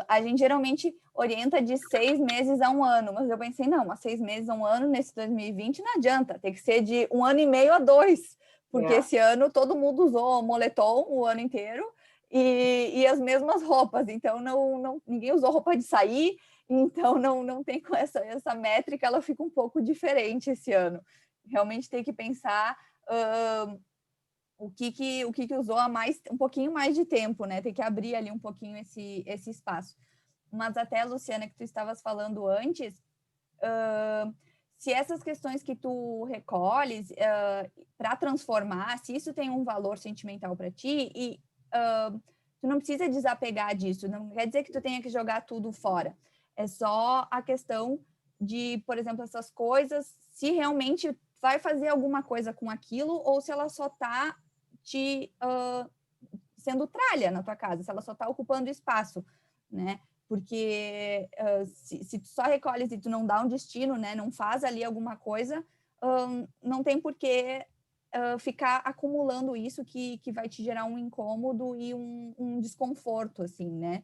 A gente geralmente orienta de 6 meses a 1 ano, mas eu pensei, não, 6 meses a 1 ano, nesse 2020 não adianta, tem que ser de 1 ano e meio a 2, porque esse ano todo mundo usou moletom o ano inteiro e as mesmas roupas, então ninguém usou roupa de sair, então não tem com essa métrica, ela fica um pouco diferente esse ano. Realmente tem que pensar o que usou um pouquinho mais de tempo, né? Tem que abrir ali um pouquinho esse espaço. Mas até, Luciana, que tu estavas falando antes, se essas questões que tu recolhes para transformar, se isso tem um valor sentimental para ti, e tu não precisa desapegar disso, não quer dizer que tu tenha que jogar tudo fora. É só a questão de, por exemplo, essas coisas, se realmente vai fazer alguma coisa com aquilo ou se ela só está sendo tralha na tua casa, se ela só está ocupando espaço, né? Porque se tu só recolhes e tu não dá um destino, né? Não faz ali alguma coisa, não tem por que ficar acumulando isso que vai te gerar um incômodo e um desconforto, assim, né?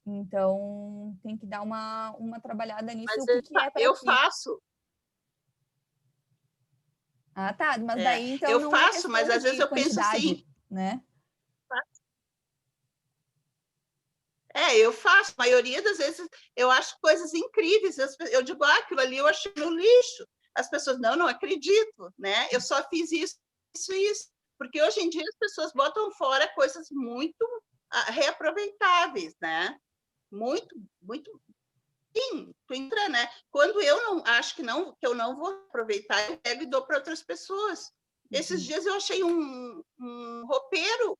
Então, tem que dar uma trabalhada nisso. Mas o que é para eu ti. faço. Ah, tá. Mas daí, então, eu não faço, mas às vezes eu penso assim, né? Eu faço. A maioria das vezes eu acho coisas incríveis. Eu digo, aquilo ali eu achei no lixo. As pessoas, não acredito, né? Eu só fiz isso. Porque hoje em dia as pessoas botam fora coisas muito reaproveitáveis, né? Muito, muito. Sim, tu entra, né? Quando eu não acho que eu não vou aproveitar, eu pego e dou para outras pessoas. Esses dias eu achei um roupeiro,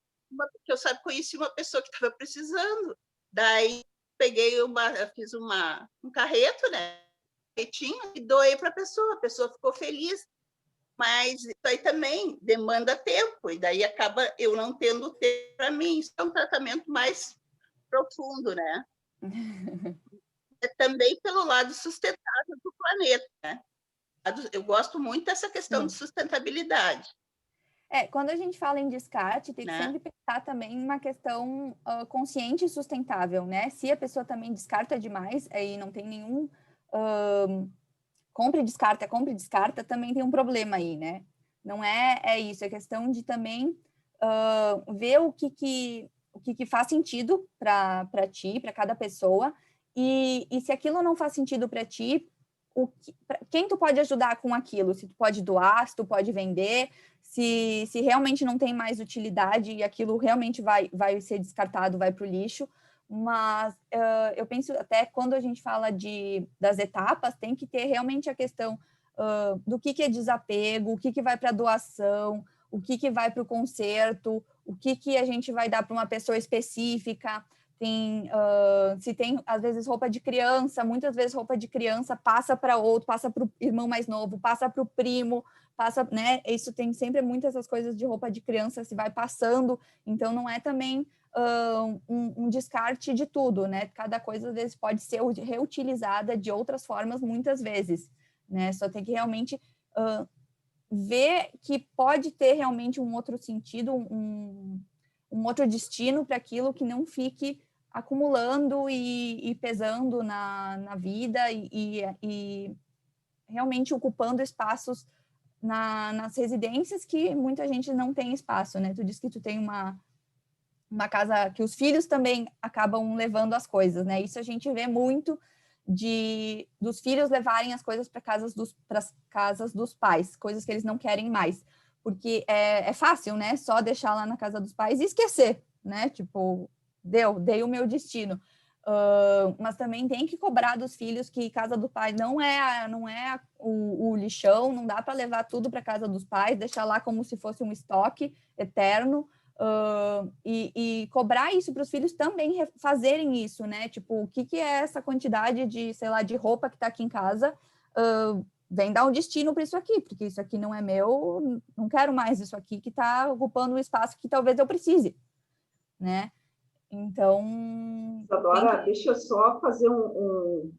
que eu conheci uma pessoa que estava precisando. Daí fiz um carreto, né? E doei para a pessoa ficou feliz. Mas isso aí também demanda tempo, e daí acaba eu não tendo tempo para mim. Isso é um tratamento mais profundo, né? Também pelo lado sustentável do planeta, né? Eu gosto muito dessa questão de sustentabilidade. Quando a gente fala em descarte, tem que sempre pensar também em uma questão consciente e sustentável, né? Se a pessoa também descarta demais, aí não tem nenhum compra e descarta, também tem um problema aí, né? Não é isso, é questão de também ver o que faz sentido para ti, para cada pessoa, e se aquilo não faz sentido para ti, quem tu pode ajudar com aquilo? Se tu pode doar, se tu pode vender, se realmente não tem mais utilidade e aquilo realmente vai ser descartado, vai para o lixo, mas eu penso até quando a gente fala das etapas, tem que ter realmente a questão do que é desapego, o que vai para doação, o que vai para o conserto, o que a gente vai dar para uma pessoa específica. Se tem, às vezes, roupa de criança, muitas vezes roupa de criança passa para outro, passa para o irmão mais novo, passa para o primo, passa, né? Isso tem sempre muitas essas coisas de roupa de criança, se vai passando, então não é também um descarte de tudo, né? Cada coisa, às vezes, pode ser reutilizada de outras formas, muitas vezes, né? Só tem que realmente ver que pode ter realmente um outro sentido, um outro destino para aquilo, que não fique acumulando e pesando na vida e realmente ocupando espaços nas residências que muita gente não tem espaço, né? Tu disse que tu tem uma casa que os filhos também acabam levando as coisas, né? Isso a gente vê muito dos filhos levarem as coisas para as casas dos pais, coisas que eles não querem mais, porque é fácil, né? Só deixar lá na casa dos pais e esquecer, né? Tipo, dei o meu destino. Mas também tem que cobrar dos filhos que casa do pai não é o lixão, não dá para levar tudo para casa dos pais, deixar lá como se fosse um estoque eterno. E cobrar isso para os filhos também fazerem isso, né? Tipo, o que é essa quantidade de, sei lá, de roupa que está aqui em casa? Vem dar um destino para isso aqui, porque isso aqui não é meu, não quero mais isso aqui que está ocupando um espaço que talvez eu precise, né? Então... Isadora, deixa eu só fazer uma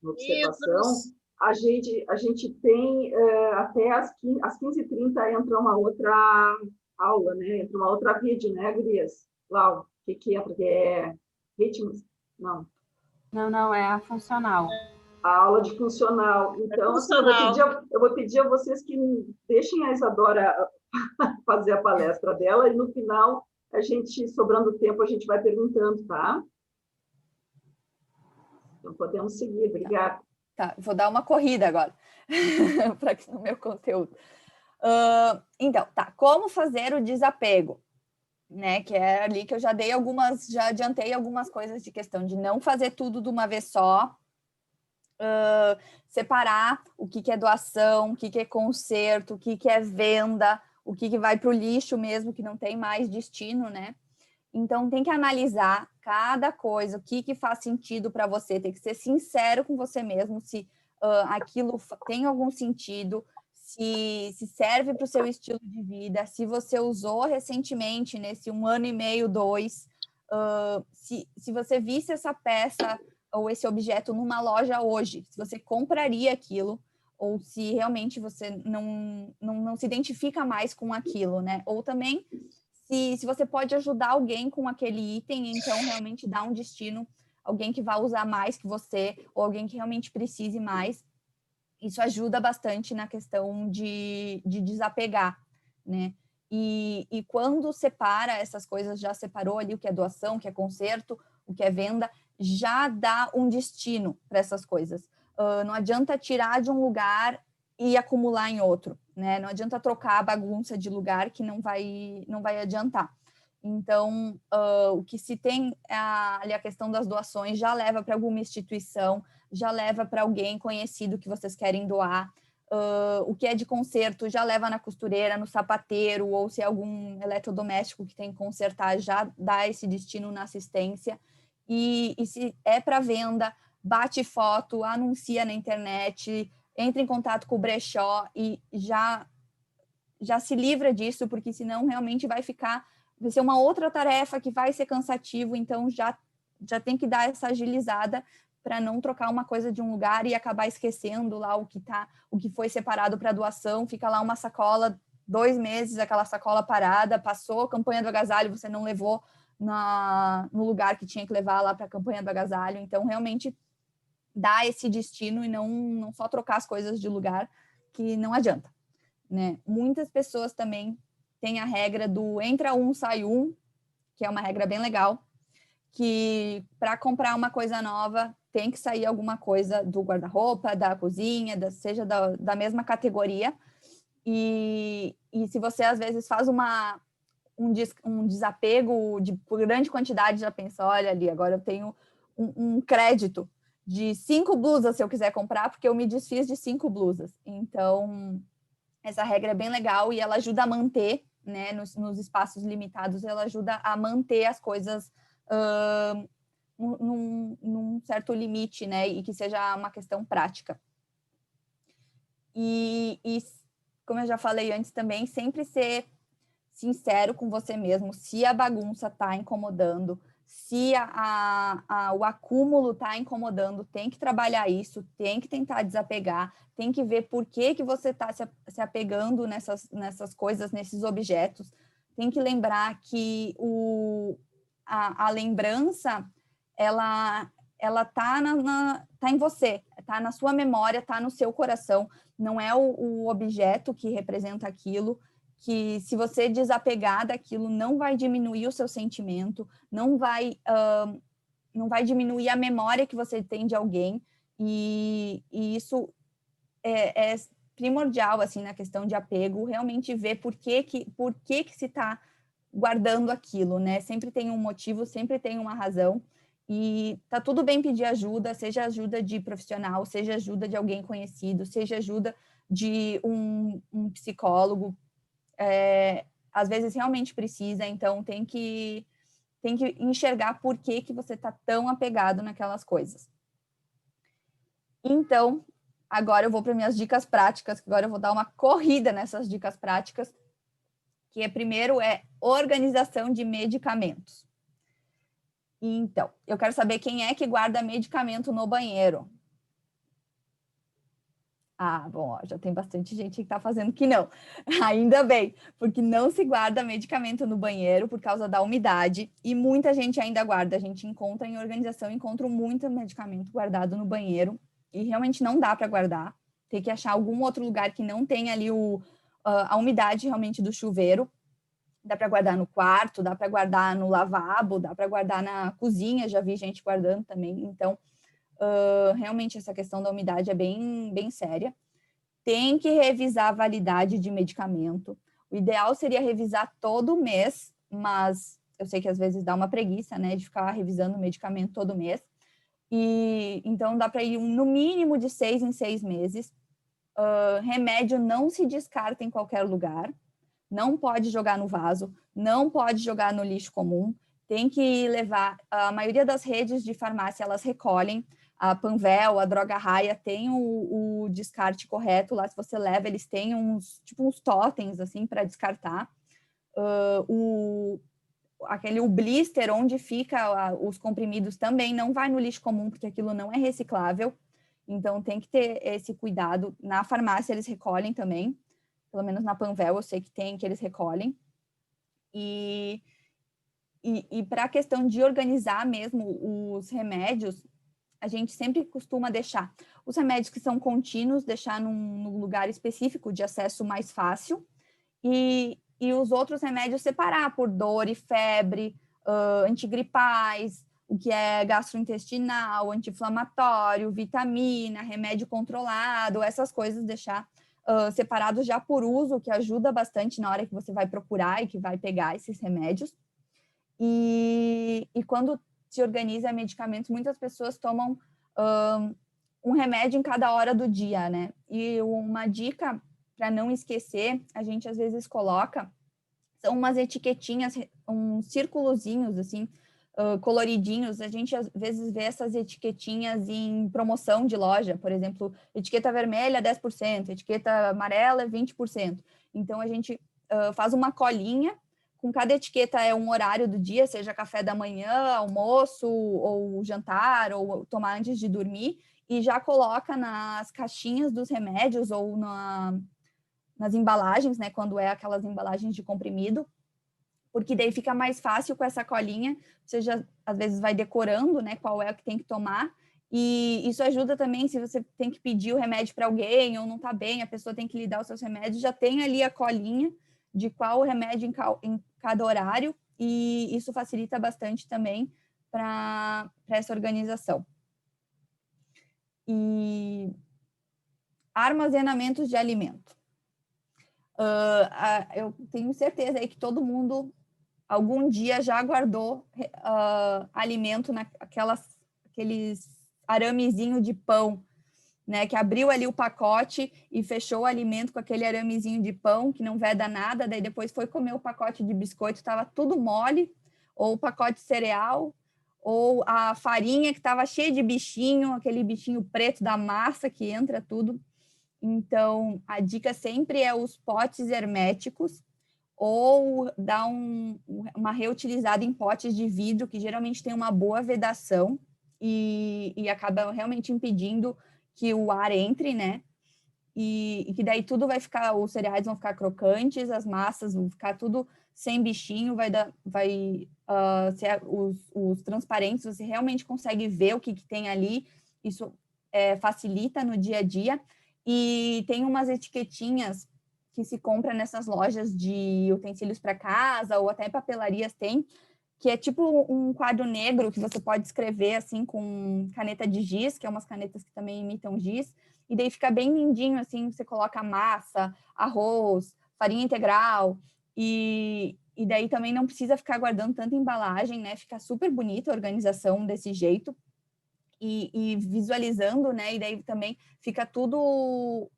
observação. A gente tem até às 15h30 entra uma outra aula, né? Entra uma outra vídeo, né, gurias? Lau, o que entra? Que é ritmos? Não. Não, é a funcional. A aula de funcional. Então, eu vou pedir a vocês que deixem a Isadora fazer a palestra dela e no final, sobrando tempo, a gente vai perguntando, tá? Então, podemos seguir. Obrigada. Tá, vou dar uma corrida agora para o meu conteúdo. Então, tá, como fazer o desapego, né? Que é ali que eu já adiantei algumas coisas de questão de não fazer tudo de uma vez só, separar o que é doação, o que é conserto, o que é venda, o que vai para o lixo mesmo, que não tem mais destino, né? Então, tem que analisar cada coisa, o que faz sentido para você, tem que ser sincero com você mesmo, se aquilo tem algum sentido, se serve para o seu estilo de vida, se você usou recentemente, nesse 1 ano e meio, 2, se você visse essa peça ou esse objeto numa loja hoje, se você compraria aquilo, ou se realmente você não se identifica mais com aquilo, né? Ou também, se você pode ajudar alguém com aquele item, então realmente dá um destino, alguém que vai usar mais que você, ou alguém que realmente precise mais. Isso ajuda bastante na questão de desapegar, né? E quando separa essas coisas, já separou ali o que é doação, o que é conserto, o que é venda, já dá um destino para essas coisas. Não adianta tirar de um lugar e acumular em outro, né? Não adianta trocar a bagunça de lugar, que não vai adiantar. Então, o que se tem ali a questão das doações já leva para alguma instituição, já leva para alguém conhecido que vocês querem doar. O que é de conserto já leva na costureira, no sapateiro, ou se é algum eletrodoméstico que tem que consertar, já dá esse destino na assistência. E se é para venda, bate foto, anuncia na internet, entra em contato com o brechó e já se livra disso, porque senão realmente vai ser uma outra tarefa que vai ser cansativo, então já tem que dar essa agilizada para não trocar uma coisa de um lugar e acabar esquecendo lá o que foi separado para doação, fica lá uma sacola, 2 meses, aquela sacola parada, passou a campanha do agasalho, você não levou no lugar que tinha que levar lá para a campanha do agasalho, então realmente dá esse destino e não só trocar as coisas de lugar, que não adianta, né? Muitas pessoas também têm a regra do entra um, sai um, que é uma regra bem legal, que para comprar uma coisa nova tem que sair alguma coisa do guarda-roupa, da cozinha, seja da mesma categoria, e se você às vezes faz um desapego por grande quantidade, já pensa, olha ali, agora eu tenho um crédito de 5 blusas se eu quiser comprar, porque eu me desfiz de 5 blusas. Então, essa regra é bem legal e ela ajuda a manter, né, nos espaços limitados, ela ajuda a manter as coisas num certo limite, né, e que seja uma questão prática. E como eu já falei antes também, sempre ser sincero com você mesmo, se a bagunça está incomodando, se o acúmulo está incomodando, tem que trabalhar isso, tem que tentar desapegar, tem que ver por que você está se apegando nessas coisas, nesses objetos. Tem que lembrar que a lembrança, ela está tá em você, está na sua memória, está no seu coração, não é o objeto que representa aquilo, que se você desapegar daquilo, não vai diminuir o seu sentimento, não vai diminuir a memória que você tem de alguém, e isso é primordial, assim, na questão de apego, realmente ver por que se está guardando aquilo, né? Sempre tem um motivo, sempre tem uma razão, e tá tudo bem pedir ajuda, seja ajuda de profissional, seja ajuda de alguém conhecido, seja ajuda de um psicólogo, às vezes realmente precisa, então tem que enxergar por que você está tão apegado naquelas coisas. Então, agora eu vou para minhas dicas práticas, agora eu vou dar uma corrida nessas dicas práticas, que primeiro é organização de medicamentos. Então, eu quero saber quem é que guarda medicamento no banheiro. Ah, bom, já tem bastante gente que está fazendo que não. Ainda bem, porque não se guarda medicamento no banheiro por causa da umidade, e muita gente ainda guarda. A gente encontra em organização, encontra muito medicamento guardado no banheiro, e realmente não dá para guardar. Tem que achar algum outro lugar que não tenha ali a umidade realmente do chuveiro. Dá para guardar no quarto, dá para guardar no lavabo, dá para guardar na cozinha, já vi gente guardando também. Então, realmente essa questão da umidade é bem, bem séria. Tem que revisar a validade de medicamento. O ideal seria revisar todo mês, mas eu sei que às vezes dá uma preguiça, né, de ficar revisando o medicamento todo mês. E então dá para ir no mínimo de 6 em 6 meses. Remédio não se descarta em qualquer lugar. Não pode jogar no vaso, não pode jogar no lixo comum. Tem que levar. A maioria das redes de farmácia, elas recolhem. A Panvel, a Droga Raia tem o descarte correto lá. Se você leva, eles têm uns totens assim para descartar. O blister onde fica os comprimidos também não vai no lixo comum, porque aquilo não é reciclável. Então tem que ter esse cuidado. Na farmácia eles recolhem também. Pelo menos na Panvel eu sei que eles recolhem. E para a questão de organizar mesmo os remédios, a gente sempre costuma deixar os remédios que são contínuos, deixar num lugar específico de acesso mais fácil, e os outros remédios separar por dor e febre, antigripais, o que é gastrointestinal, anti-inflamatório, vitamina, remédio controlado, essas coisas deixar separados já por uso, que ajuda bastante na hora que você vai procurar e que vai pegar esses remédios. E quando se organiza medicamentos, muitas pessoas tomam um remédio em cada hora do dia, né? E uma dica para não esquecer, a gente às vezes coloca, são umas etiquetinhas, uns círculozinhos, assim, coloridinhos. A gente às vezes vê essas etiquetinhas em promoção de loja, por exemplo, etiqueta vermelha 10%, etiqueta amarela 20%. Então a gente faz uma colinha, com cada etiqueta é um horário do dia, seja café da manhã, almoço, ou jantar, ou tomar antes de dormir, e já coloca nas caixinhas dos remédios ou nas embalagens, né, quando é aquelas embalagens de comprimido, porque daí fica mais fácil com essa colinha, você já, às vezes, vai decorando, né, qual é o que tem que tomar, e isso ajuda também, se você tem que pedir o remédio para alguém, ou não está bem, a pessoa tem que lhe dar os seus remédios, já tem ali a colinha de qual o remédio em cada horário, e isso facilita bastante também para essa organização. E armazenamentos de alimento. Eu tenho certeza aí que todo mundo algum dia já guardou alimento aqueles aramezinho de pão, né, que abriu ali o pacote e fechou o alimento com aquele aramezinho de pão, que não veda nada, daí depois foi comer o pacote de biscoito, estava tudo mole, ou o pacote de cereal, ou a farinha que estava cheia de bichinho, aquele bichinho preto da massa que entra tudo. Então, a dica sempre é os potes herméticos, ou dar uma reutilizada em potes de vidro, que geralmente tem uma boa vedação, e acaba realmente impedindo que o ar entre, né? E que daí tudo vai ficar, os cereais vão ficar crocantes, as massas vão ficar tudo sem bichinho, ser os transparentes, você realmente consegue ver o que tem ali, isso facilita no dia a dia. E tem umas etiquetinhas que se compra nessas lojas de utensílios para casa, ou até papelarias tem, que é tipo um quadro negro que você pode escrever assim com caneta de giz, que é umas canetas que também imitam giz, e daí fica bem lindinho, assim, você coloca massa, arroz, farinha integral, e daí também não precisa ficar guardando tanta embalagem, né? Fica super bonita a organização desse jeito, e visualizando, né? E daí também fica tudo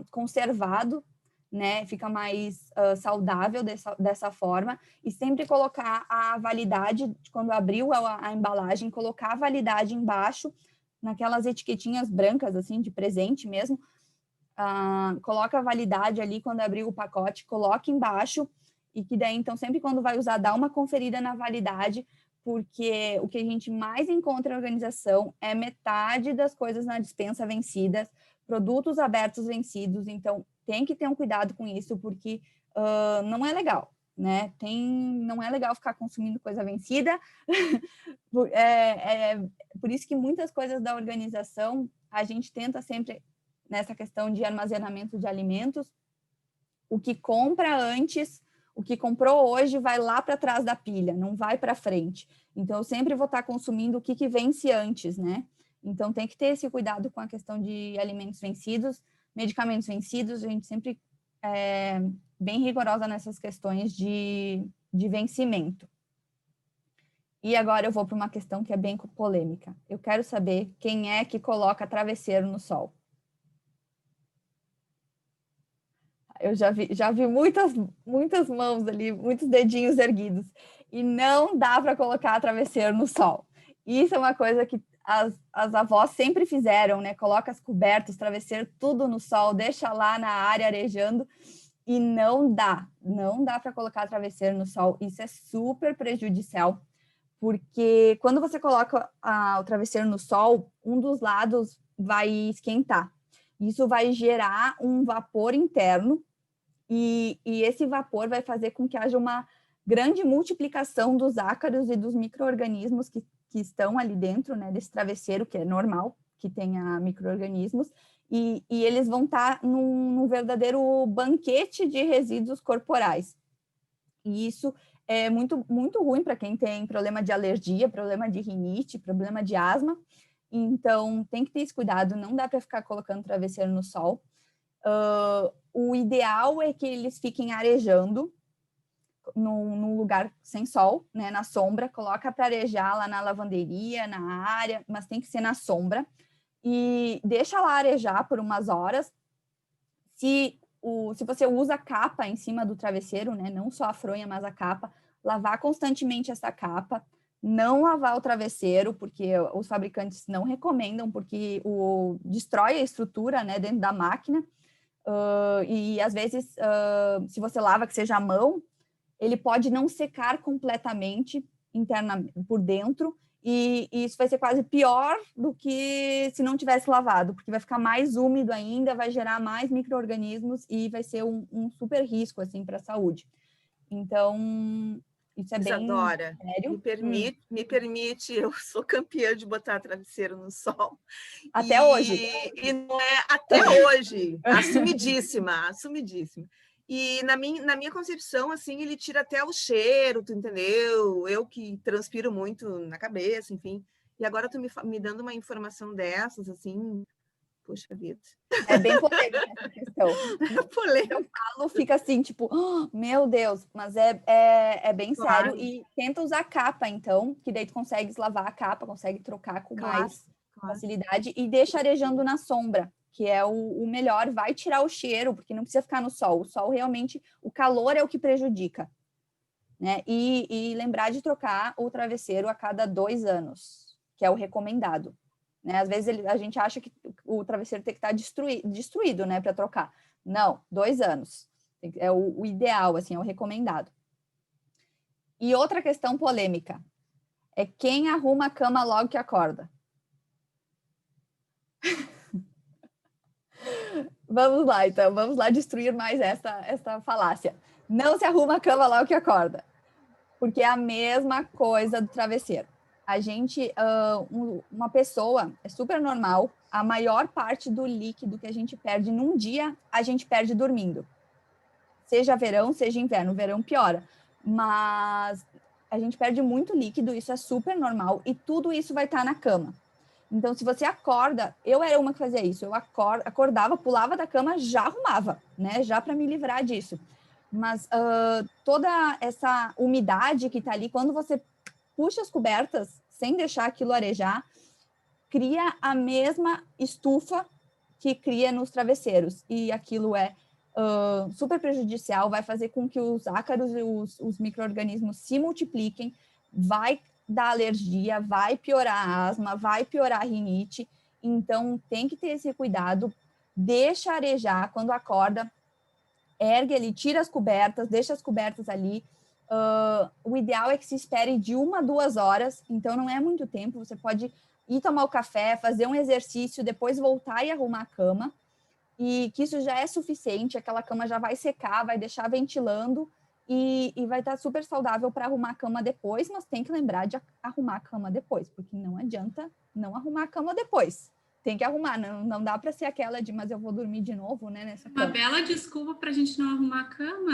conservado, né? Fica mais saudável dessa forma, e sempre colocar a validade, quando abriu a embalagem, colocar a validade embaixo, naquelas etiquetinhas brancas, assim, de presente mesmo, coloca a validade ali, quando abriu o pacote, coloca embaixo, e que daí, então, sempre quando vai usar, dá uma conferida na validade, porque o que a gente mais encontra em organização é metade das coisas na despensa vencidas, produtos abertos vencidos, então tem que ter um cuidado com isso, porque não é legal, né? Não é legal ficar consumindo coisa vencida. Por isso que muitas coisas da organização, a gente tenta sempre, nessa questão de armazenamento de alimentos, o que compra antes, o que comprou hoje vai lá para trás da pilha, não vai para frente. Então, eu sempre vou estar consumindo o que vence antes, né? Então, tem que ter esse cuidado com a questão de alimentos vencidos, medicamentos vencidos, a gente sempre é bem rigorosa nessas questões de vencimento. E agora eu vou para uma questão que é bem polêmica. Eu quero saber quem é que coloca travesseiro no sol. Eu já vi muitas mãos ali, muitos dedinhos erguidos. E não dá para colocar travesseiro no sol. Isso é uma coisa que as avós sempre fizeram, né? Coloca as cobertas, travesseiro, tudo no sol, deixa lá na área arejando. E não dá para colocar travesseiro no sol. Isso é super prejudicial, porque quando você coloca o travesseiro no sol, um dos lados vai esquentar. Isso vai gerar um vapor interno, e esse vapor vai fazer com que haja uma grande multiplicação dos ácaros e dos micro-organismos que estão ali dentro, né, desse travesseiro, que é normal que tenha micro-organismos, e eles vão estar num verdadeiro banquete de resíduos corporais. E isso é muito, muito ruim para quem tem problema de alergia, problema de rinite, problema de asma. Então, tem que ter esse cuidado, não dá para ficar colocando travesseiro no sol. O ideal é que eles fiquem arejando num lugar sem sol, né, na sombra, coloca para arejar lá na lavanderia, na área, mas tem que ser na sombra, e deixa lá arejar por umas horas. Se você usa a capa em cima do travesseiro, né, não só a fronha, mas a capa, lavar constantemente essa capa, não lavar o travesseiro, porque os fabricantes não recomendam, porque destrói a estrutura, né, dentro da máquina, e às vezes, se você lava que seja à mão, ele pode não secar completamente internamente, por dentro, e isso vai ser quase pior do que se não tivesse lavado, porque vai ficar mais úmido ainda, vai gerar mais micro-organismos e vai ser um super risco assim, para a saúde. Então, isso é Isadora, bem sério. Me permite, eu sou campeã de botar travesseiro no sol. Até hoje. E não é até hoje, assumidíssima. E na minha concepção, assim, ele tira até o cheiro, tu entendeu? Eu que transpiro muito na cabeça, enfim. E agora tu me dando uma informação dessas, assim, Puxa vida. É bem polêmica essa questão. Polêmica. Eu falo, fica assim, tipo, "Oh, meu Deus", mas é bem sério. E tenta usar capa, então, que daí tu consegue lavar a capa, consegue trocar com mais facilidade, e deixa arejando na sombra, que é o melhor. Vai tirar o cheiro, porque não precisa ficar no sol. O sol realmente, o calor é o que prejudica, né? E lembrar de trocar o travesseiro a cada 2 anos, que é o recomendado. Né? Às vezes a gente acha que o travesseiro tem que estar destruído, né, para trocar. Não, 2 anos. É o ideal, assim, é o recomendado. E outra questão polêmica é quem arruma a cama logo que acorda. Vamos lá, então, vamos lá destruir mais essa falácia. Não se arruma a cama logo que acorda, porque é a mesma coisa do travesseiro. A gente, uma pessoa, é super normal, a maior parte do líquido que a gente perde num dia, a gente perde dormindo. Seja verão, seja inverno. Verão piora. Mas a gente perde muito líquido, isso é super normal, e tudo isso vai estar na cama. Então, se você acorda, eu era uma que fazia isso, eu acordava, pulava da cama, já arrumava, né? Já para me livrar disso. Mas toda essa umidade que está ali, quando você puxa as cobertas, sem deixar aquilo arejar, cria a mesma estufa que cria nos travesseiros. E aquilo é super prejudicial, vai fazer com que os ácaros e os micro-organismos se multipliquem, vai dar alergia, vai piorar a asma, vai piorar a rinite. Então, tem que ter esse cuidado, deixa arejar quando acorda, ergue ali, tira as cobertas, deixa as cobertas ali. O ideal é que se espere de 1 a 2 horas, então não é muito tempo, você pode ir tomar o café, fazer um exercício, depois voltar e arrumar a cama, e que isso já é suficiente, aquela cama já vai secar, vai deixar ventilando, e vai estar super saudável para arrumar a cama depois, mas tem que lembrar de arrumar a cama depois, porque não adianta não arrumar a cama depois. Tem que arrumar, não dá para ser aquela de, mas eu vou dormir de novo, né, nessa cama. Uma bela desculpa para a gente não arrumar a cama.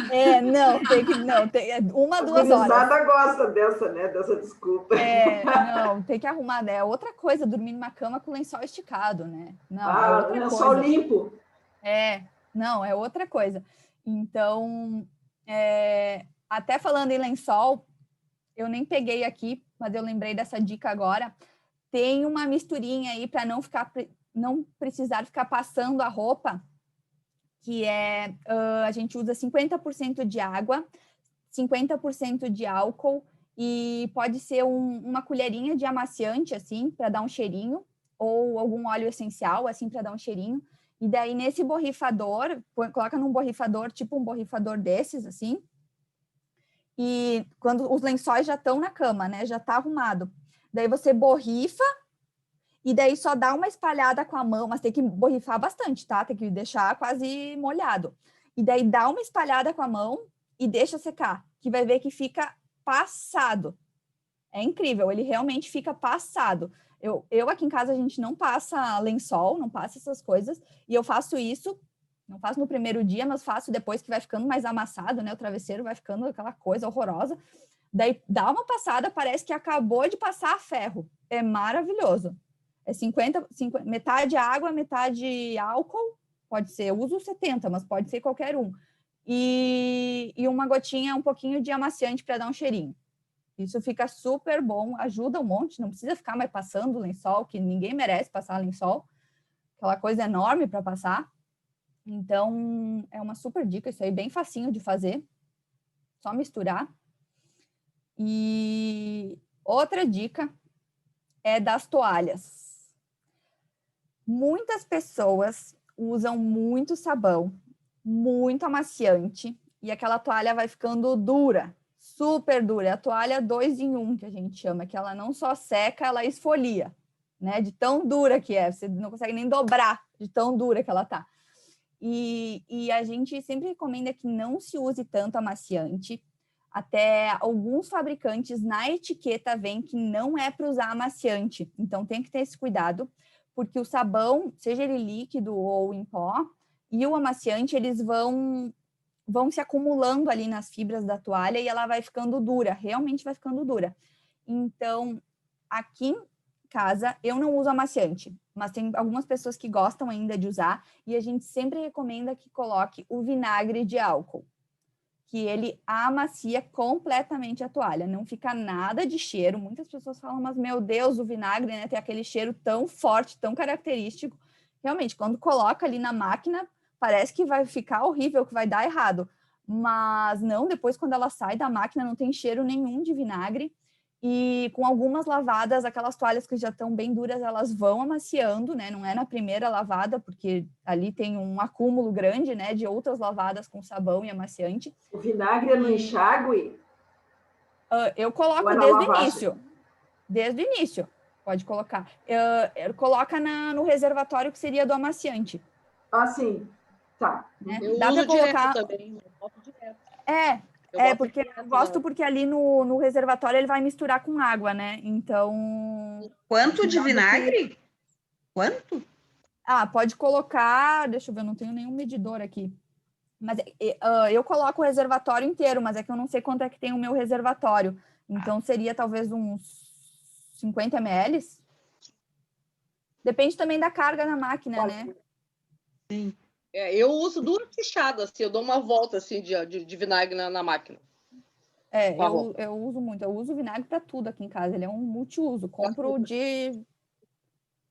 Não, tem 1 a 2 horas. A gurizada gosta dessa desculpa. Não, tem que arrumar, né? Outra coisa, dormir numa cama com lençol esticado, né? Não, é outra lençol coisa. limpo. Não, é outra coisa. Então, até falando em lençol, eu nem peguei aqui, mas eu lembrei dessa dica agora. Tem uma misturinha aí para não precisar ficar passando a roupa, que a gente usa 50% de água, 50% de álcool, e pode ser uma colherinha de amaciante, assim, para dar um cheirinho, ou algum óleo essencial, assim, para dar um cheirinho. E daí, nesse borrifador, coloca num borrifador, tipo um borrifador desses, assim, e quando os lençóis já estão na cama, né, já está arrumado. Daí você borrifa, e daí só dá uma espalhada com a mão, mas tem que borrifar bastante, tá? Tem que deixar quase molhado. E daí dá uma espalhada com a mão e deixa secar, que vai ver que fica passado. É incrível, ele realmente fica passado. Eu aqui em casa, a gente não passa lençol, não passa essas coisas, e eu faço isso, não faço no primeiro dia, mas faço depois, que vai ficando mais amassado, né? O travesseiro vai ficando aquela coisa horrorosa. Daí dá uma passada, parece que acabou de passar a ferro. É maravilhoso. É 50, metade água, metade álcool, pode ser, eu uso 70, mas pode ser qualquer um. E uma gotinha, um pouquinho de amaciante para dar um cheirinho. Isso fica super bom, ajuda um monte, não precisa ficar mais passando lençol, que ninguém merece passar lençol, aquela coisa enorme para passar. Então, é uma super dica, isso aí, bem facinho de fazer, só misturar. E outra dica é das toalhas. Muitas pessoas usam muito sabão, muito amaciante, e aquela toalha vai ficando dura, super dura. É a toalha 2 em 1, que a gente chama, que ela não só seca, ela esfolia, né? De tão dura que é, você não consegue nem dobrar de tão dura que ela tá. E a gente sempre recomenda que não se use tanto amaciante. Até alguns fabricantes na etiqueta vem que não é para usar amaciante. Então tem que ter esse cuidado, porque o sabão, seja ele líquido ou em pó, e o amaciante, eles vão se acumulando ali nas fibras da toalha e ela vai ficando dura, realmente vai ficando dura. Então, aqui casa, eu não uso amaciante, mas tem algumas pessoas que gostam ainda de usar, e a gente sempre recomenda que coloque o vinagre de álcool, que ele amacia completamente a toalha, não fica nada de cheiro. Muitas pessoas falam, mas meu Deus, o vinagre, né, tem aquele cheiro tão forte, tão característico. Realmente, quando coloca ali na máquina, parece que vai ficar horrível, que vai dar errado. Mas não, depois quando ela sai da máquina, não tem cheiro nenhum de vinagre. E com algumas lavadas, aquelas toalhas que já estão bem duras, elas vão amaciando, né? Não é na primeira lavada, porque ali tem um acúmulo grande, né, de outras lavadas com sabão e amaciante. O vinagre é no enxágue? Eu coloco desde o início. Desde o início, pode colocar. Coloca no reservatório, que seria do amaciante. Ah, sim. Tá. Eu Dá uso para colocar... direto também. Eu boto direto. Porque eu gosto, porque ali no reservatório ele vai misturar com água, né? Então... Quanto de vinagre? Quanto? Pode colocar... Deixa eu ver, eu não tenho nenhum medidor aqui. Mas eu coloco o reservatório inteiro, mas é que eu não sei quanto é que tem o meu reservatório. Então, seria talvez uns 50 ml. Depende também da carga na máquina, né? Sim. Eu uso 2 fichadas, assim, eu dou uma volta assim, de vinagre na máquina. Eu uso muito. Eu uso vinagre para tudo aqui em casa. Ele é um multiuso. Compro de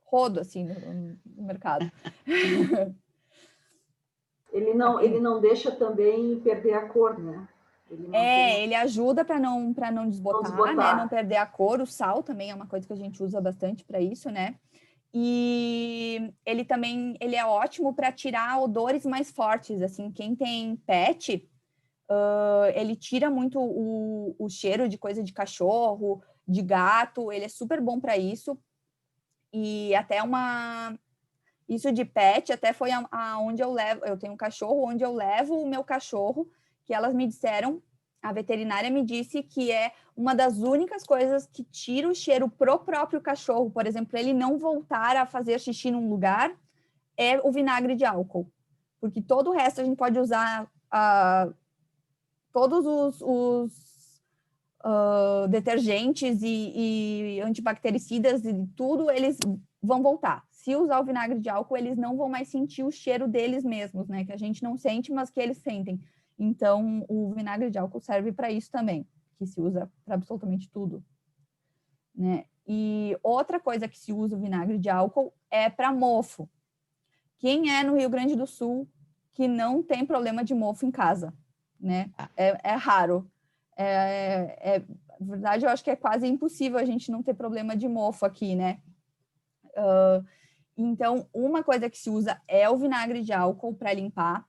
rodo, assim, no mercado. Ele não deixa também perder a cor, né? Ele ajuda para não desbotar, né? Não perder a cor. O sal também é uma coisa que a gente usa bastante para isso, né? E ele é ótimo para tirar odores mais fortes, assim, quem tem pet, ele tira muito o cheiro de coisa de cachorro, de gato, ele é super bom para isso. E até isso de pet, até foi aonde eu levo, eu tenho um cachorro, onde eu levo o meu cachorro, que elas me disseram, a veterinária me disse que é uma das únicas coisas que tira o cheiro pro próprio cachorro, por exemplo, ele não voltar a fazer xixi num lugar, é o vinagre de álcool. Porque todo o resto a gente pode usar, todos os detergentes e antibactericidas e tudo, eles vão voltar. Se usar o vinagre de álcool, eles não vão mais sentir o cheiro deles mesmos, né? Que a gente não sente, mas que eles sentem. Então, o vinagre de álcool serve para isso também, que se usa para absolutamente tudo, né? E outra coisa que se usa o vinagre de álcool é para mofo. Quem é no Rio Grande do Sul que não tem problema de mofo em casa, né? É raro. Na verdade, eu acho que é quase impossível a gente não ter problema de mofo aqui, né? Então, uma coisa que se usa é o vinagre de álcool para limpar.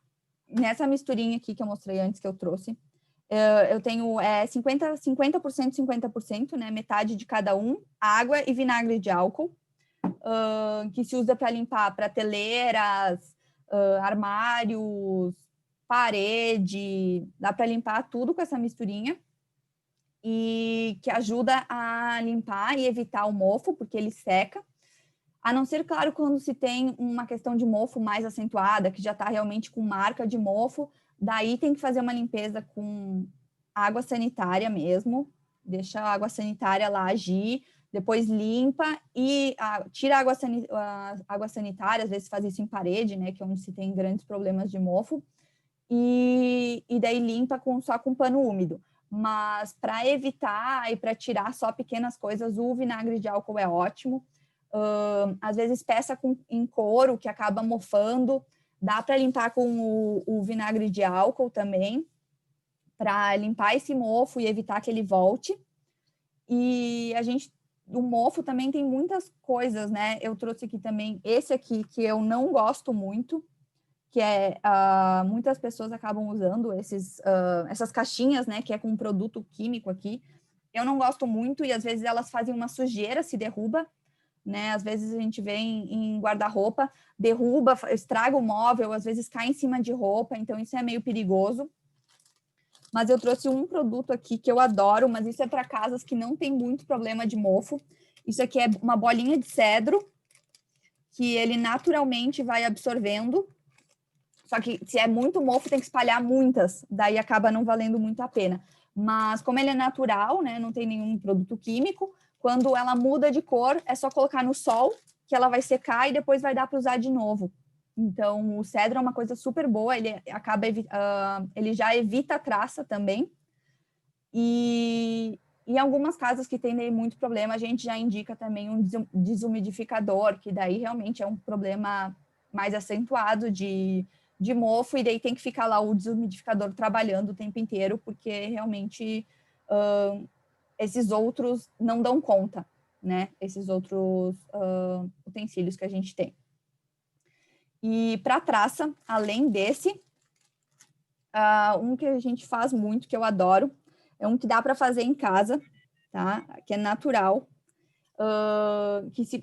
Nessa misturinha aqui que eu mostrei antes, que eu trouxe, eu tenho 50%, 50%, né? Metade de cada um, água e vinagre de álcool, que se usa para limpar prateleiras, armários, parede, dá para limpar tudo com essa misturinha, e que ajuda a limpar e evitar o mofo, porque ele seca. A não ser, claro, quando se tem uma questão de mofo mais acentuada, que já está realmente com marca de mofo, daí tem que fazer uma limpeza com água sanitária mesmo, deixa a água sanitária lá agir, depois limpa e tira a água sanitária, às vezes faz isso em parede, né, que é onde se tem grandes problemas de mofo, e daí limpa só com pano úmido. Mas para evitar e para tirar só pequenas coisas, o vinagre de álcool é ótimo. Às vezes peça em couro que acaba mofando, dá para limpar com o vinagre de álcool também, para limpar esse mofo e evitar que ele volte. E o mofo também tem muitas coisas, né? Eu trouxe aqui também esse aqui que eu não gosto muito, que muitas pessoas acabam usando essas caixinhas, né? Que é com um produto químico aqui. Eu não gosto muito e às vezes elas fazem uma sujeira, se derruba, né? Às vezes a gente vê em guarda-roupa, derruba, estraga o móvel, às vezes cai em cima de roupa, então isso é meio perigoso. Mas eu trouxe um produto aqui que eu adoro, mas isso é para casas que não tem muito problema de mofo. Isso aqui é uma bolinha de cedro, que ele naturalmente vai absorvendo. Só que se é muito mofo, tem que espalhar muitas, daí acaba não valendo muito a pena. Mas como ele é natural, né, não tem nenhum produto químico, quando ela muda de cor, é só colocar no sol, que ela vai secar e depois vai dar para usar de novo. Então, o cedro é uma coisa super boa, ele ele já evita a traça também. E em algumas casas que tem muito problema, a gente já indica também um desumidificador, que daí realmente é um problema mais acentuado de mofo, e daí tem que ficar lá o desumidificador trabalhando o tempo inteiro, porque realmente esses outros não dão conta, né? Esses outros utensílios que a gente tem. E para traça, além desse, um que a gente faz muito, que eu adoro, é um que dá para fazer em casa, tá? Que é natural,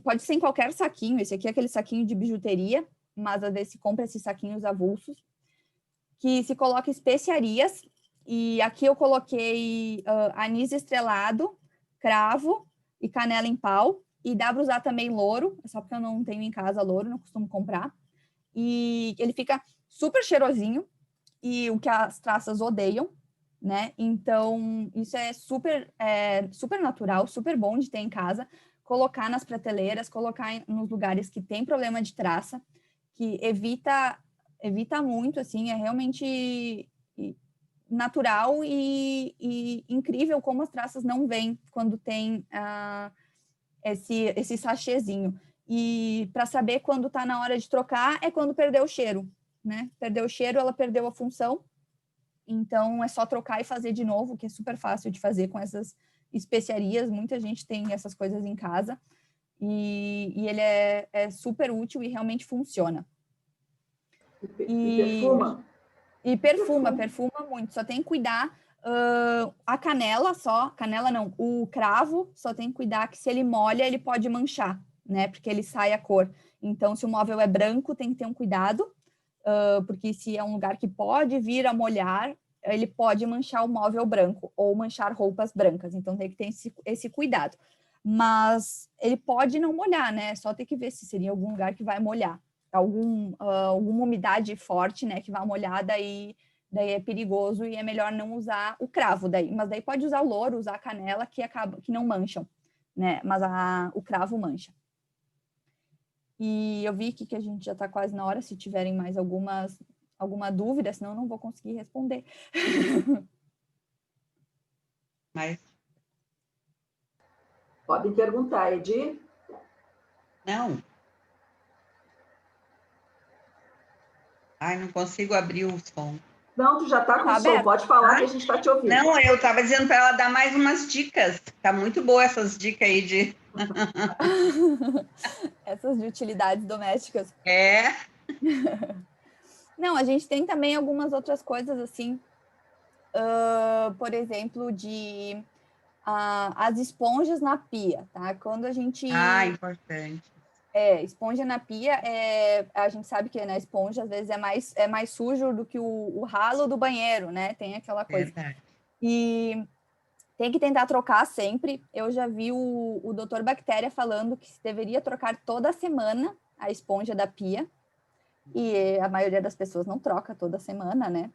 pode ser em qualquer saquinho. Esse aqui é aquele saquinho de bijuteria, mas às vezes se compra esses saquinhos avulsos, que se coloca especiarias, e aqui eu coloquei anis estrelado, cravo e canela em pau, e dá para usar também louro, só porque eu não tenho em casa louro, não costumo comprar, e ele fica super cheirosinho, e o que as traças odeiam, né? Então, isso é super natural, super bom de ter em casa, colocar nas prateleiras, colocar nos lugares que tem problema de traça, que evita muito, assim, é realmente natural e incrível como as traças não vêm quando tem esse sachêzinho. E para saber quando está na hora de trocar é quando perdeu o cheiro, né? Perdeu o cheiro, ela perdeu a função. Então, é só trocar e fazer de novo, que é super fácil de fazer com essas especiarias. Muita gente tem essas coisas em casa. E ele é super útil e realmente funciona. E perfuma? E perfuma muito. Só tem que cuidar. A canela não, o cravo, só tem que cuidar que se ele molha, ele pode manchar, né? Porque ele sai a cor. Então, se o móvel é branco, tem que ter um cuidado. Porque se é um lugar que pode vir a molhar, ele pode manchar o móvel branco ou manchar roupas brancas, então tem que ter esse cuidado. Mas ele pode não molhar, né? Só tem que ver se seria algum lugar que vai molhar. Alguma umidade forte, né, que vai molhar, daí é perigoso e é melhor não usar o cravo daí. Mas daí pode usar o louro, usar a canela, que não mancham, né? Mas o cravo mancha. E eu vi que a gente já está quase na hora, se tiverem mais alguma dúvida, senão eu não vou conseguir responder. Mas... Podem perguntar, Edi? Não. Ai, não consigo abrir o som. Não, tu já está com o som, pode falar que a gente está te ouvindo. Não, eu estava dizendo para ela dar mais umas dicas. Tá muito boa essas dicas aí de... Essas de utilidades domésticas. É. Não, a gente tem também algumas outras coisas, assim, por exemplo, as esponjas na pia, tá? Quando a gente... importante. Esponja na pia, a gente sabe que na esponja, às vezes, é mais sujo do que o ralo do banheiro, né? Tem aquela coisa. Verdade. E tem que tentar trocar sempre. Eu já vi o Dr. Bactéria falando que se deveria trocar toda semana a esponja da pia. E a maioria das pessoas não troca toda semana, né?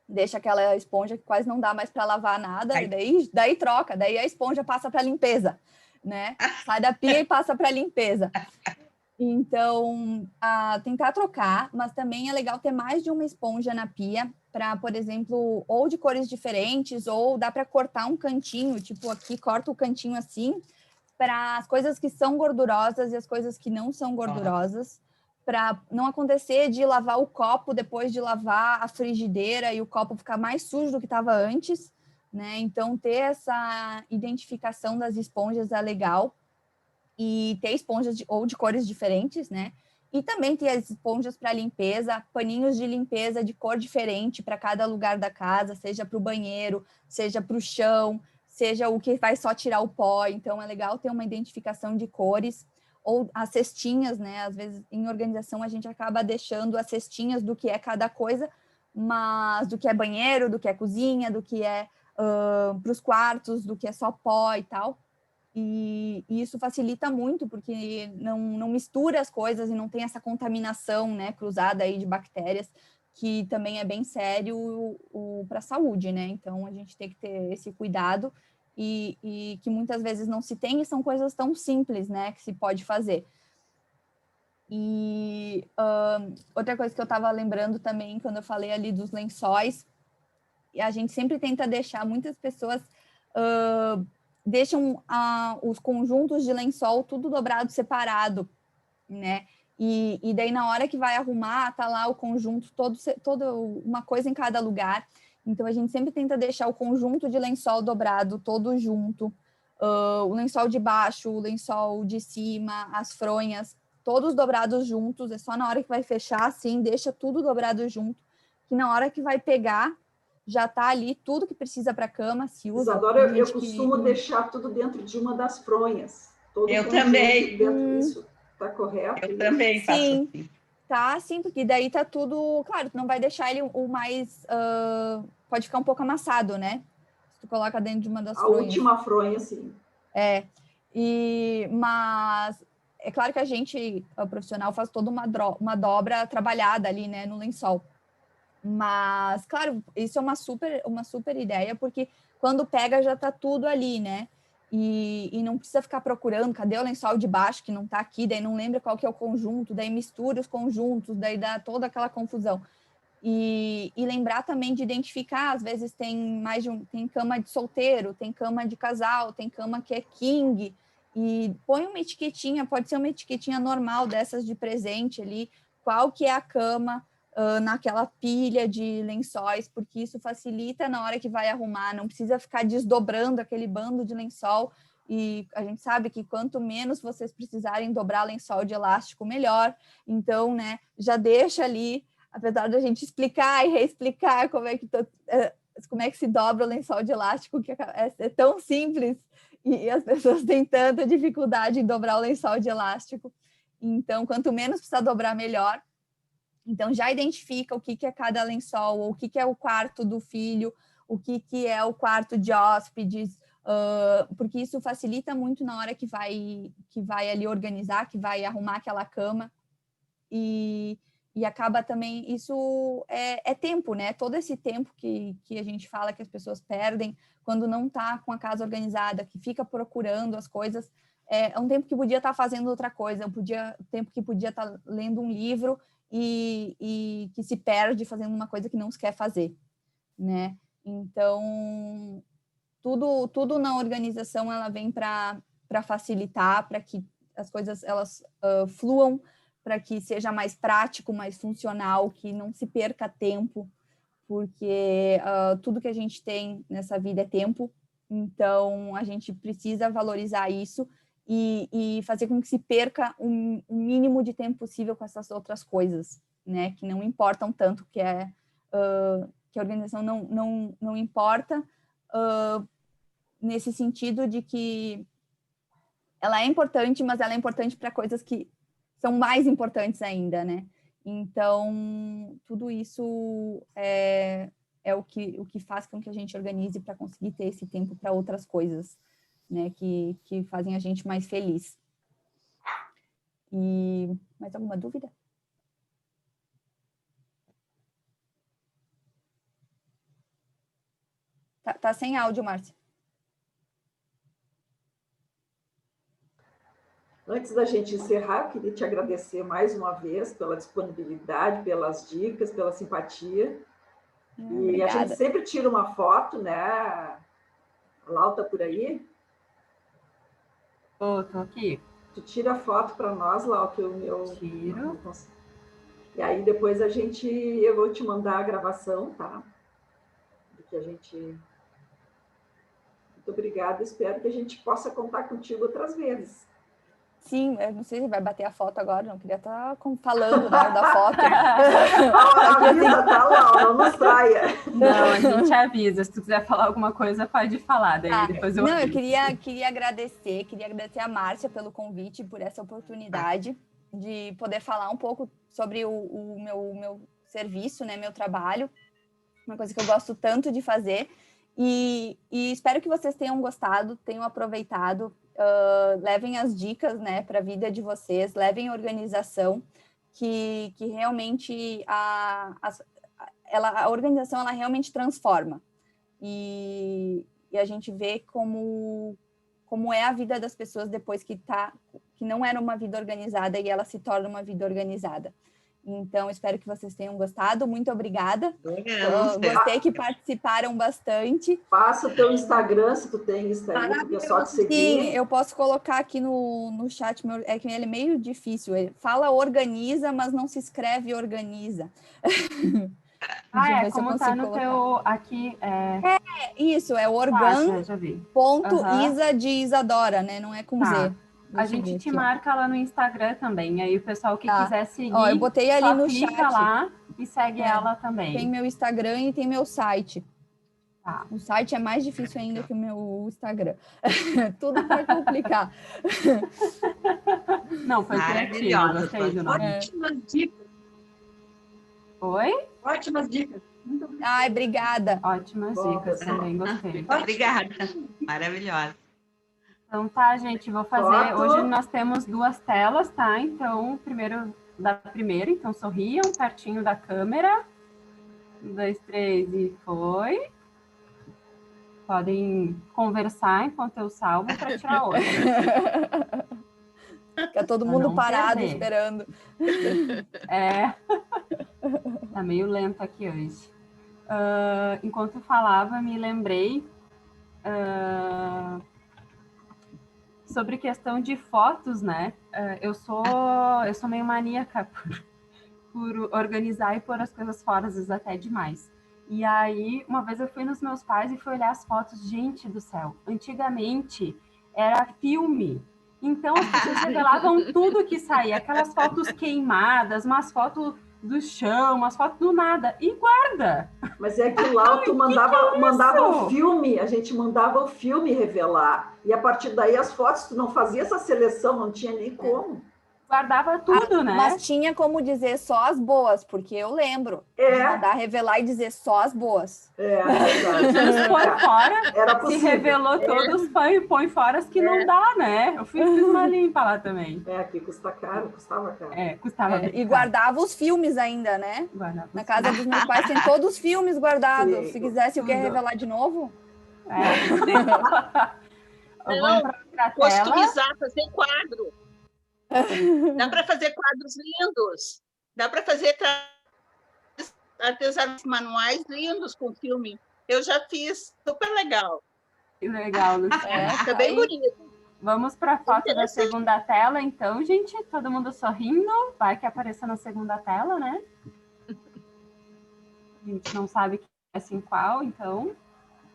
Deixa aquela esponja que quase não dá mais para lavar nada, e daí troca, daí a esponja passa para limpeza, né? Sai da pia e passa para limpeza. Então, tentar trocar, mas também é legal ter mais de uma esponja na pia para, por exemplo, ou de cores diferentes, ou dá para cortar um cantinho, tipo aqui, corta o cantinho assim, para as coisas que são gordurosas e as coisas que não são gordurosas, para não acontecer de lavar o copo depois de lavar a frigideira e o copo ficar mais sujo do que estava antes, né? Então, ter essa identificação das esponjas é legal, e ter esponjas ou de cores diferentes, né? E também ter as esponjas para limpeza, paninhos de limpeza de cor diferente para cada lugar da casa, seja para o banheiro, seja para o chão, seja o que vai só tirar o pó. Então, é legal ter uma identificação de cores. Ou as cestinhas, né? Às vezes, em organização, a gente acaba deixando as cestinhas do que é cada coisa, mas do que é banheiro, do que é cozinha, do que é para os quartos, do que é só pó e tal. E isso facilita muito, porque não mistura as coisas e não tem essa contaminação, né, cruzada aí de bactérias, que também é bem sério para a saúde, né? Então, a gente tem que ter esse cuidado e que muitas vezes não se tem, e são coisas tão simples, né, que se pode fazer. E outra coisa que eu estava lembrando também, quando eu falei ali dos lençóis, e a gente sempre tenta deixar, muitas pessoas deixam os conjuntos de lençol tudo dobrado, separado, né? E daí, na hora que vai arrumar, tá lá o conjunto, toda uma coisa em cada lugar. Então, a gente sempre tenta deixar o conjunto de lençol dobrado, todo junto. O lençol de baixo, o lençol de cima, as fronhas, todos dobrados juntos. É só na hora que vai fechar, assim, deixa tudo dobrado junto. Que na hora que vai pegar, já tá ali tudo que precisa para a cama, se usa. Isadora, eu costumo deixar tudo dentro de uma das fronhas. Eu também. Dentro disso. Tá correto? Eu também faço sim, assim. Tá, sim, porque daí tá tudo... Claro, tu não vai deixar ele o mais... pode ficar um pouco amassado, né? Se tu coloca dentro de uma das fronhas. A última fronha, sim. Mas é claro que a gente, o profissional, faz toda uma dobra trabalhada ali, né, no lençol. Mas, claro, isso é uma super ideia, porque quando pega já tá tudo ali, né? E não precisa ficar procurando, cadê o lençol de baixo que não tá aqui, daí não lembra qual que é o conjunto, daí mistura os conjuntos, daí dá toda aquela confusão. E lembrar também de identificar, às vezes tem tem cama de solteiro, tem cama de casal, tem cama que é king, e põe uma etiquetinha, pode ser uma etiquetinha normal dessas de presente ali, qual que é a cama, naquela pilha de lençóis, porque isso facilita na hora que vai arrumar, não precisa ficar desdobrando aquele bando de lençol, e a gente sabe que quanto menos vocês precisarem dobrar lençol de elástico, melhor. Então, né, já deixa ali, apesar da gente explicar e reexplicar como é que se dobra o lençol de elástico, que é tão simples, e as pessoas têm tanta dificuldade em dobrar o lençol de elástico. Então, quanto menos precisa dobrar, melhor. Então, já identifica o que é cada lençol, ou o que é o quarto do filho, o que é o quarto de hóspedes, porque isso facilita muito na hora que vai ali organizar, que vai arrumar aquela cama. E acaba também, isso é tempo, né? Todo esse tempo que a gente fala que as pessoas perdem quando não está com a casa organizada, que fica procurando as coisas, é um tempo que podia estar fazendo outra coisa, tempo que podia estar lendo um livro e que se perde fazendo uma coisa que não se quer fazer, né? Então, tudo na organização, ela vem para facilitar, para que as coisas elas fluam, para que seja mais prático, mais funcional, que não se perca tempo, porque tudo que a gente tem nessa vida é tempo, então a gente precisa valorizar isso e fazer com que se perca o mínimo de tempo possível com essas outras coisas, né, que não importam tanto, que a organização não importa, nesse sentido de que ela é importante, mas ela é importante para coisas que são mais importantes ainda, né? Então, tudo isso é o que faz com que a gente organize para conseguir ter esse tempo para outras coisas, né? Que fazem a gente mais feliz. E mais alguma dúvida? Tá sem áudio, Márcia. Antes da gente encerrar, eu queria te agradecer mais uma vez pela disponibilidade, pelas dicas, pela simpatia. E a gente sempre tira uma foto, né? A Lau tá por aí? Tô aqui. Tu tira a foto para nós, Lau, que Tiro. E aí depois eu vou te mandar a gravação, tá? Do que a gente... Muito obrigada, espero que a gente possa contar contigo outras vezes. Sim, eu não sei se vai bater a foto agora, não queria estar falando na hora da foto. Avisa, tá, Lau, não nos traia. Não, a gente avisa, se tu quiser falar alguma coisa, pode falar, daí depois eu aviso. Eu queria agradecer a Márcia pelo convite, por essa oportunidade de poder falar um pouco sobre o meu serviço, né, meu trabalho, uma coisa que eu gosto tanto de fazer, e espero que vocês tenham gostado, tenham aproveitado. Levem as dicas, né, para a vida de vocês, levem a organização, que realmente a organização ela realmente transforma. E e a gente vê como é a vida das pessoas depois que não era uma vida organizada e ela se torna uma vida organizada. Então, espero que vocês tenham gostado. Muito obrigada. Gostei que participaram bastante. Passa o teu Instagram, se tu tem Instagram, o pessoal te seguir. Sim, eu posso colocar aqui no chat, é que ele é meio difícil. Ele fala organiza, mas não se escreve organiza. Como tá no teu aqui. Isso, é organ.isa de Isadora, né? Não é com Z. A gente te marca lá no Instagram também. Aí o pessoal que quiser seguir, eu botei ali no chat lá e segue ela também. Tem meu Instagram e tem meu site. O site é mais difícil ainda que o meu Instagram. Tudo para complicar. Não, foi criativo. Gostei do nome. Ótimas dicas. Oi? Ótimas dicas. Ai, obrigada. Ótimas dicas, também gostei. Muito obrigada. Maravilhosa. Então tá, gente, vou fazer... Hoje nós temos 2 telas, tá? Então, primeiro, então sorriam pertinho da câmera. 1, 2, 3 e foi. Podem conversar enquanto eu salvo para tirar outra. Fica todo mundo parado esperando. Tá meio lento aqui hoje. Enquanto eu falava, me lembrei sobre questão de fotos, né? Eu sou meio maníaca por organizar e pôr as coisas fora, às vezes até demais. E aí, uma vez eu fui nos meus pais e fui olhar as fotos. Gente do céu, antigamente era filme. Então, as pessoas revelavam tudo que saía. Aquelas fotos queimadas, umas fotos do chão, umas fotos do nada. E guarda! Mas é que lá tu mandava o filme, a gente mandava o filme revelar. E a partir daí as fotos, tu não fazia essa seleção, não tinha nem como. Guardava tudo, né? Mas tinha como dizer só as boas, porque eu lembro. De mandar revelar e dizer só as boas. Põe fora, era se revelou todos, põe fora as que não dá, né? Eu fiz uma limpa lá também. Aqui custava caro. Custava e guardava os filmes ainda, né? Na casa dos meus pais tem todos os filmes guardados. Sim, se quisesse eu queria revelar de novo. Customizar, fazer quadro. Dá para fazer quadros lindos, dá para fazer artesanatos manuais lindos com filme. Eu já fiz, super legal. Que legal, Luciana. Fica bem bonito. Vamos para a foto da segunda tela, então, gente. Todo mundo sorrindo. Vai que apareça na segunda tela, né? A gente não sabe que é assim qual, então...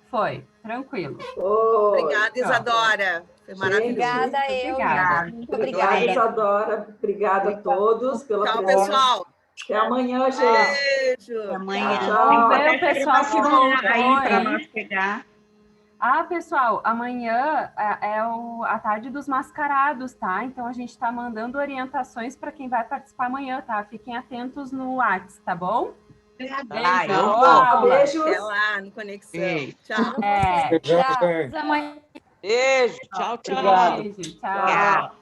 Foi, tranquilo. Obrigada, Isadora. Foi maravilhoso. Obrigada, Muito obrigada, Isadora. Obrigada a todos pela presença. Tchau, pessoal. Até amanhã, gente. Beijo. Até amanhã. Tchau. O pessoal que voltou aí para nós pegar. Pessoal, amanhã é a tarde dos mascarados, tá? Então, a gente está mandando orientações para quem vai participar amanhã, tá? Fiquem atentos no WhatsApp, tá bom? Beijo. Beijos. Até lá, no Conexão. Tchau. Tchau. Beijo. Tchau, tchau. Beijo, tchau.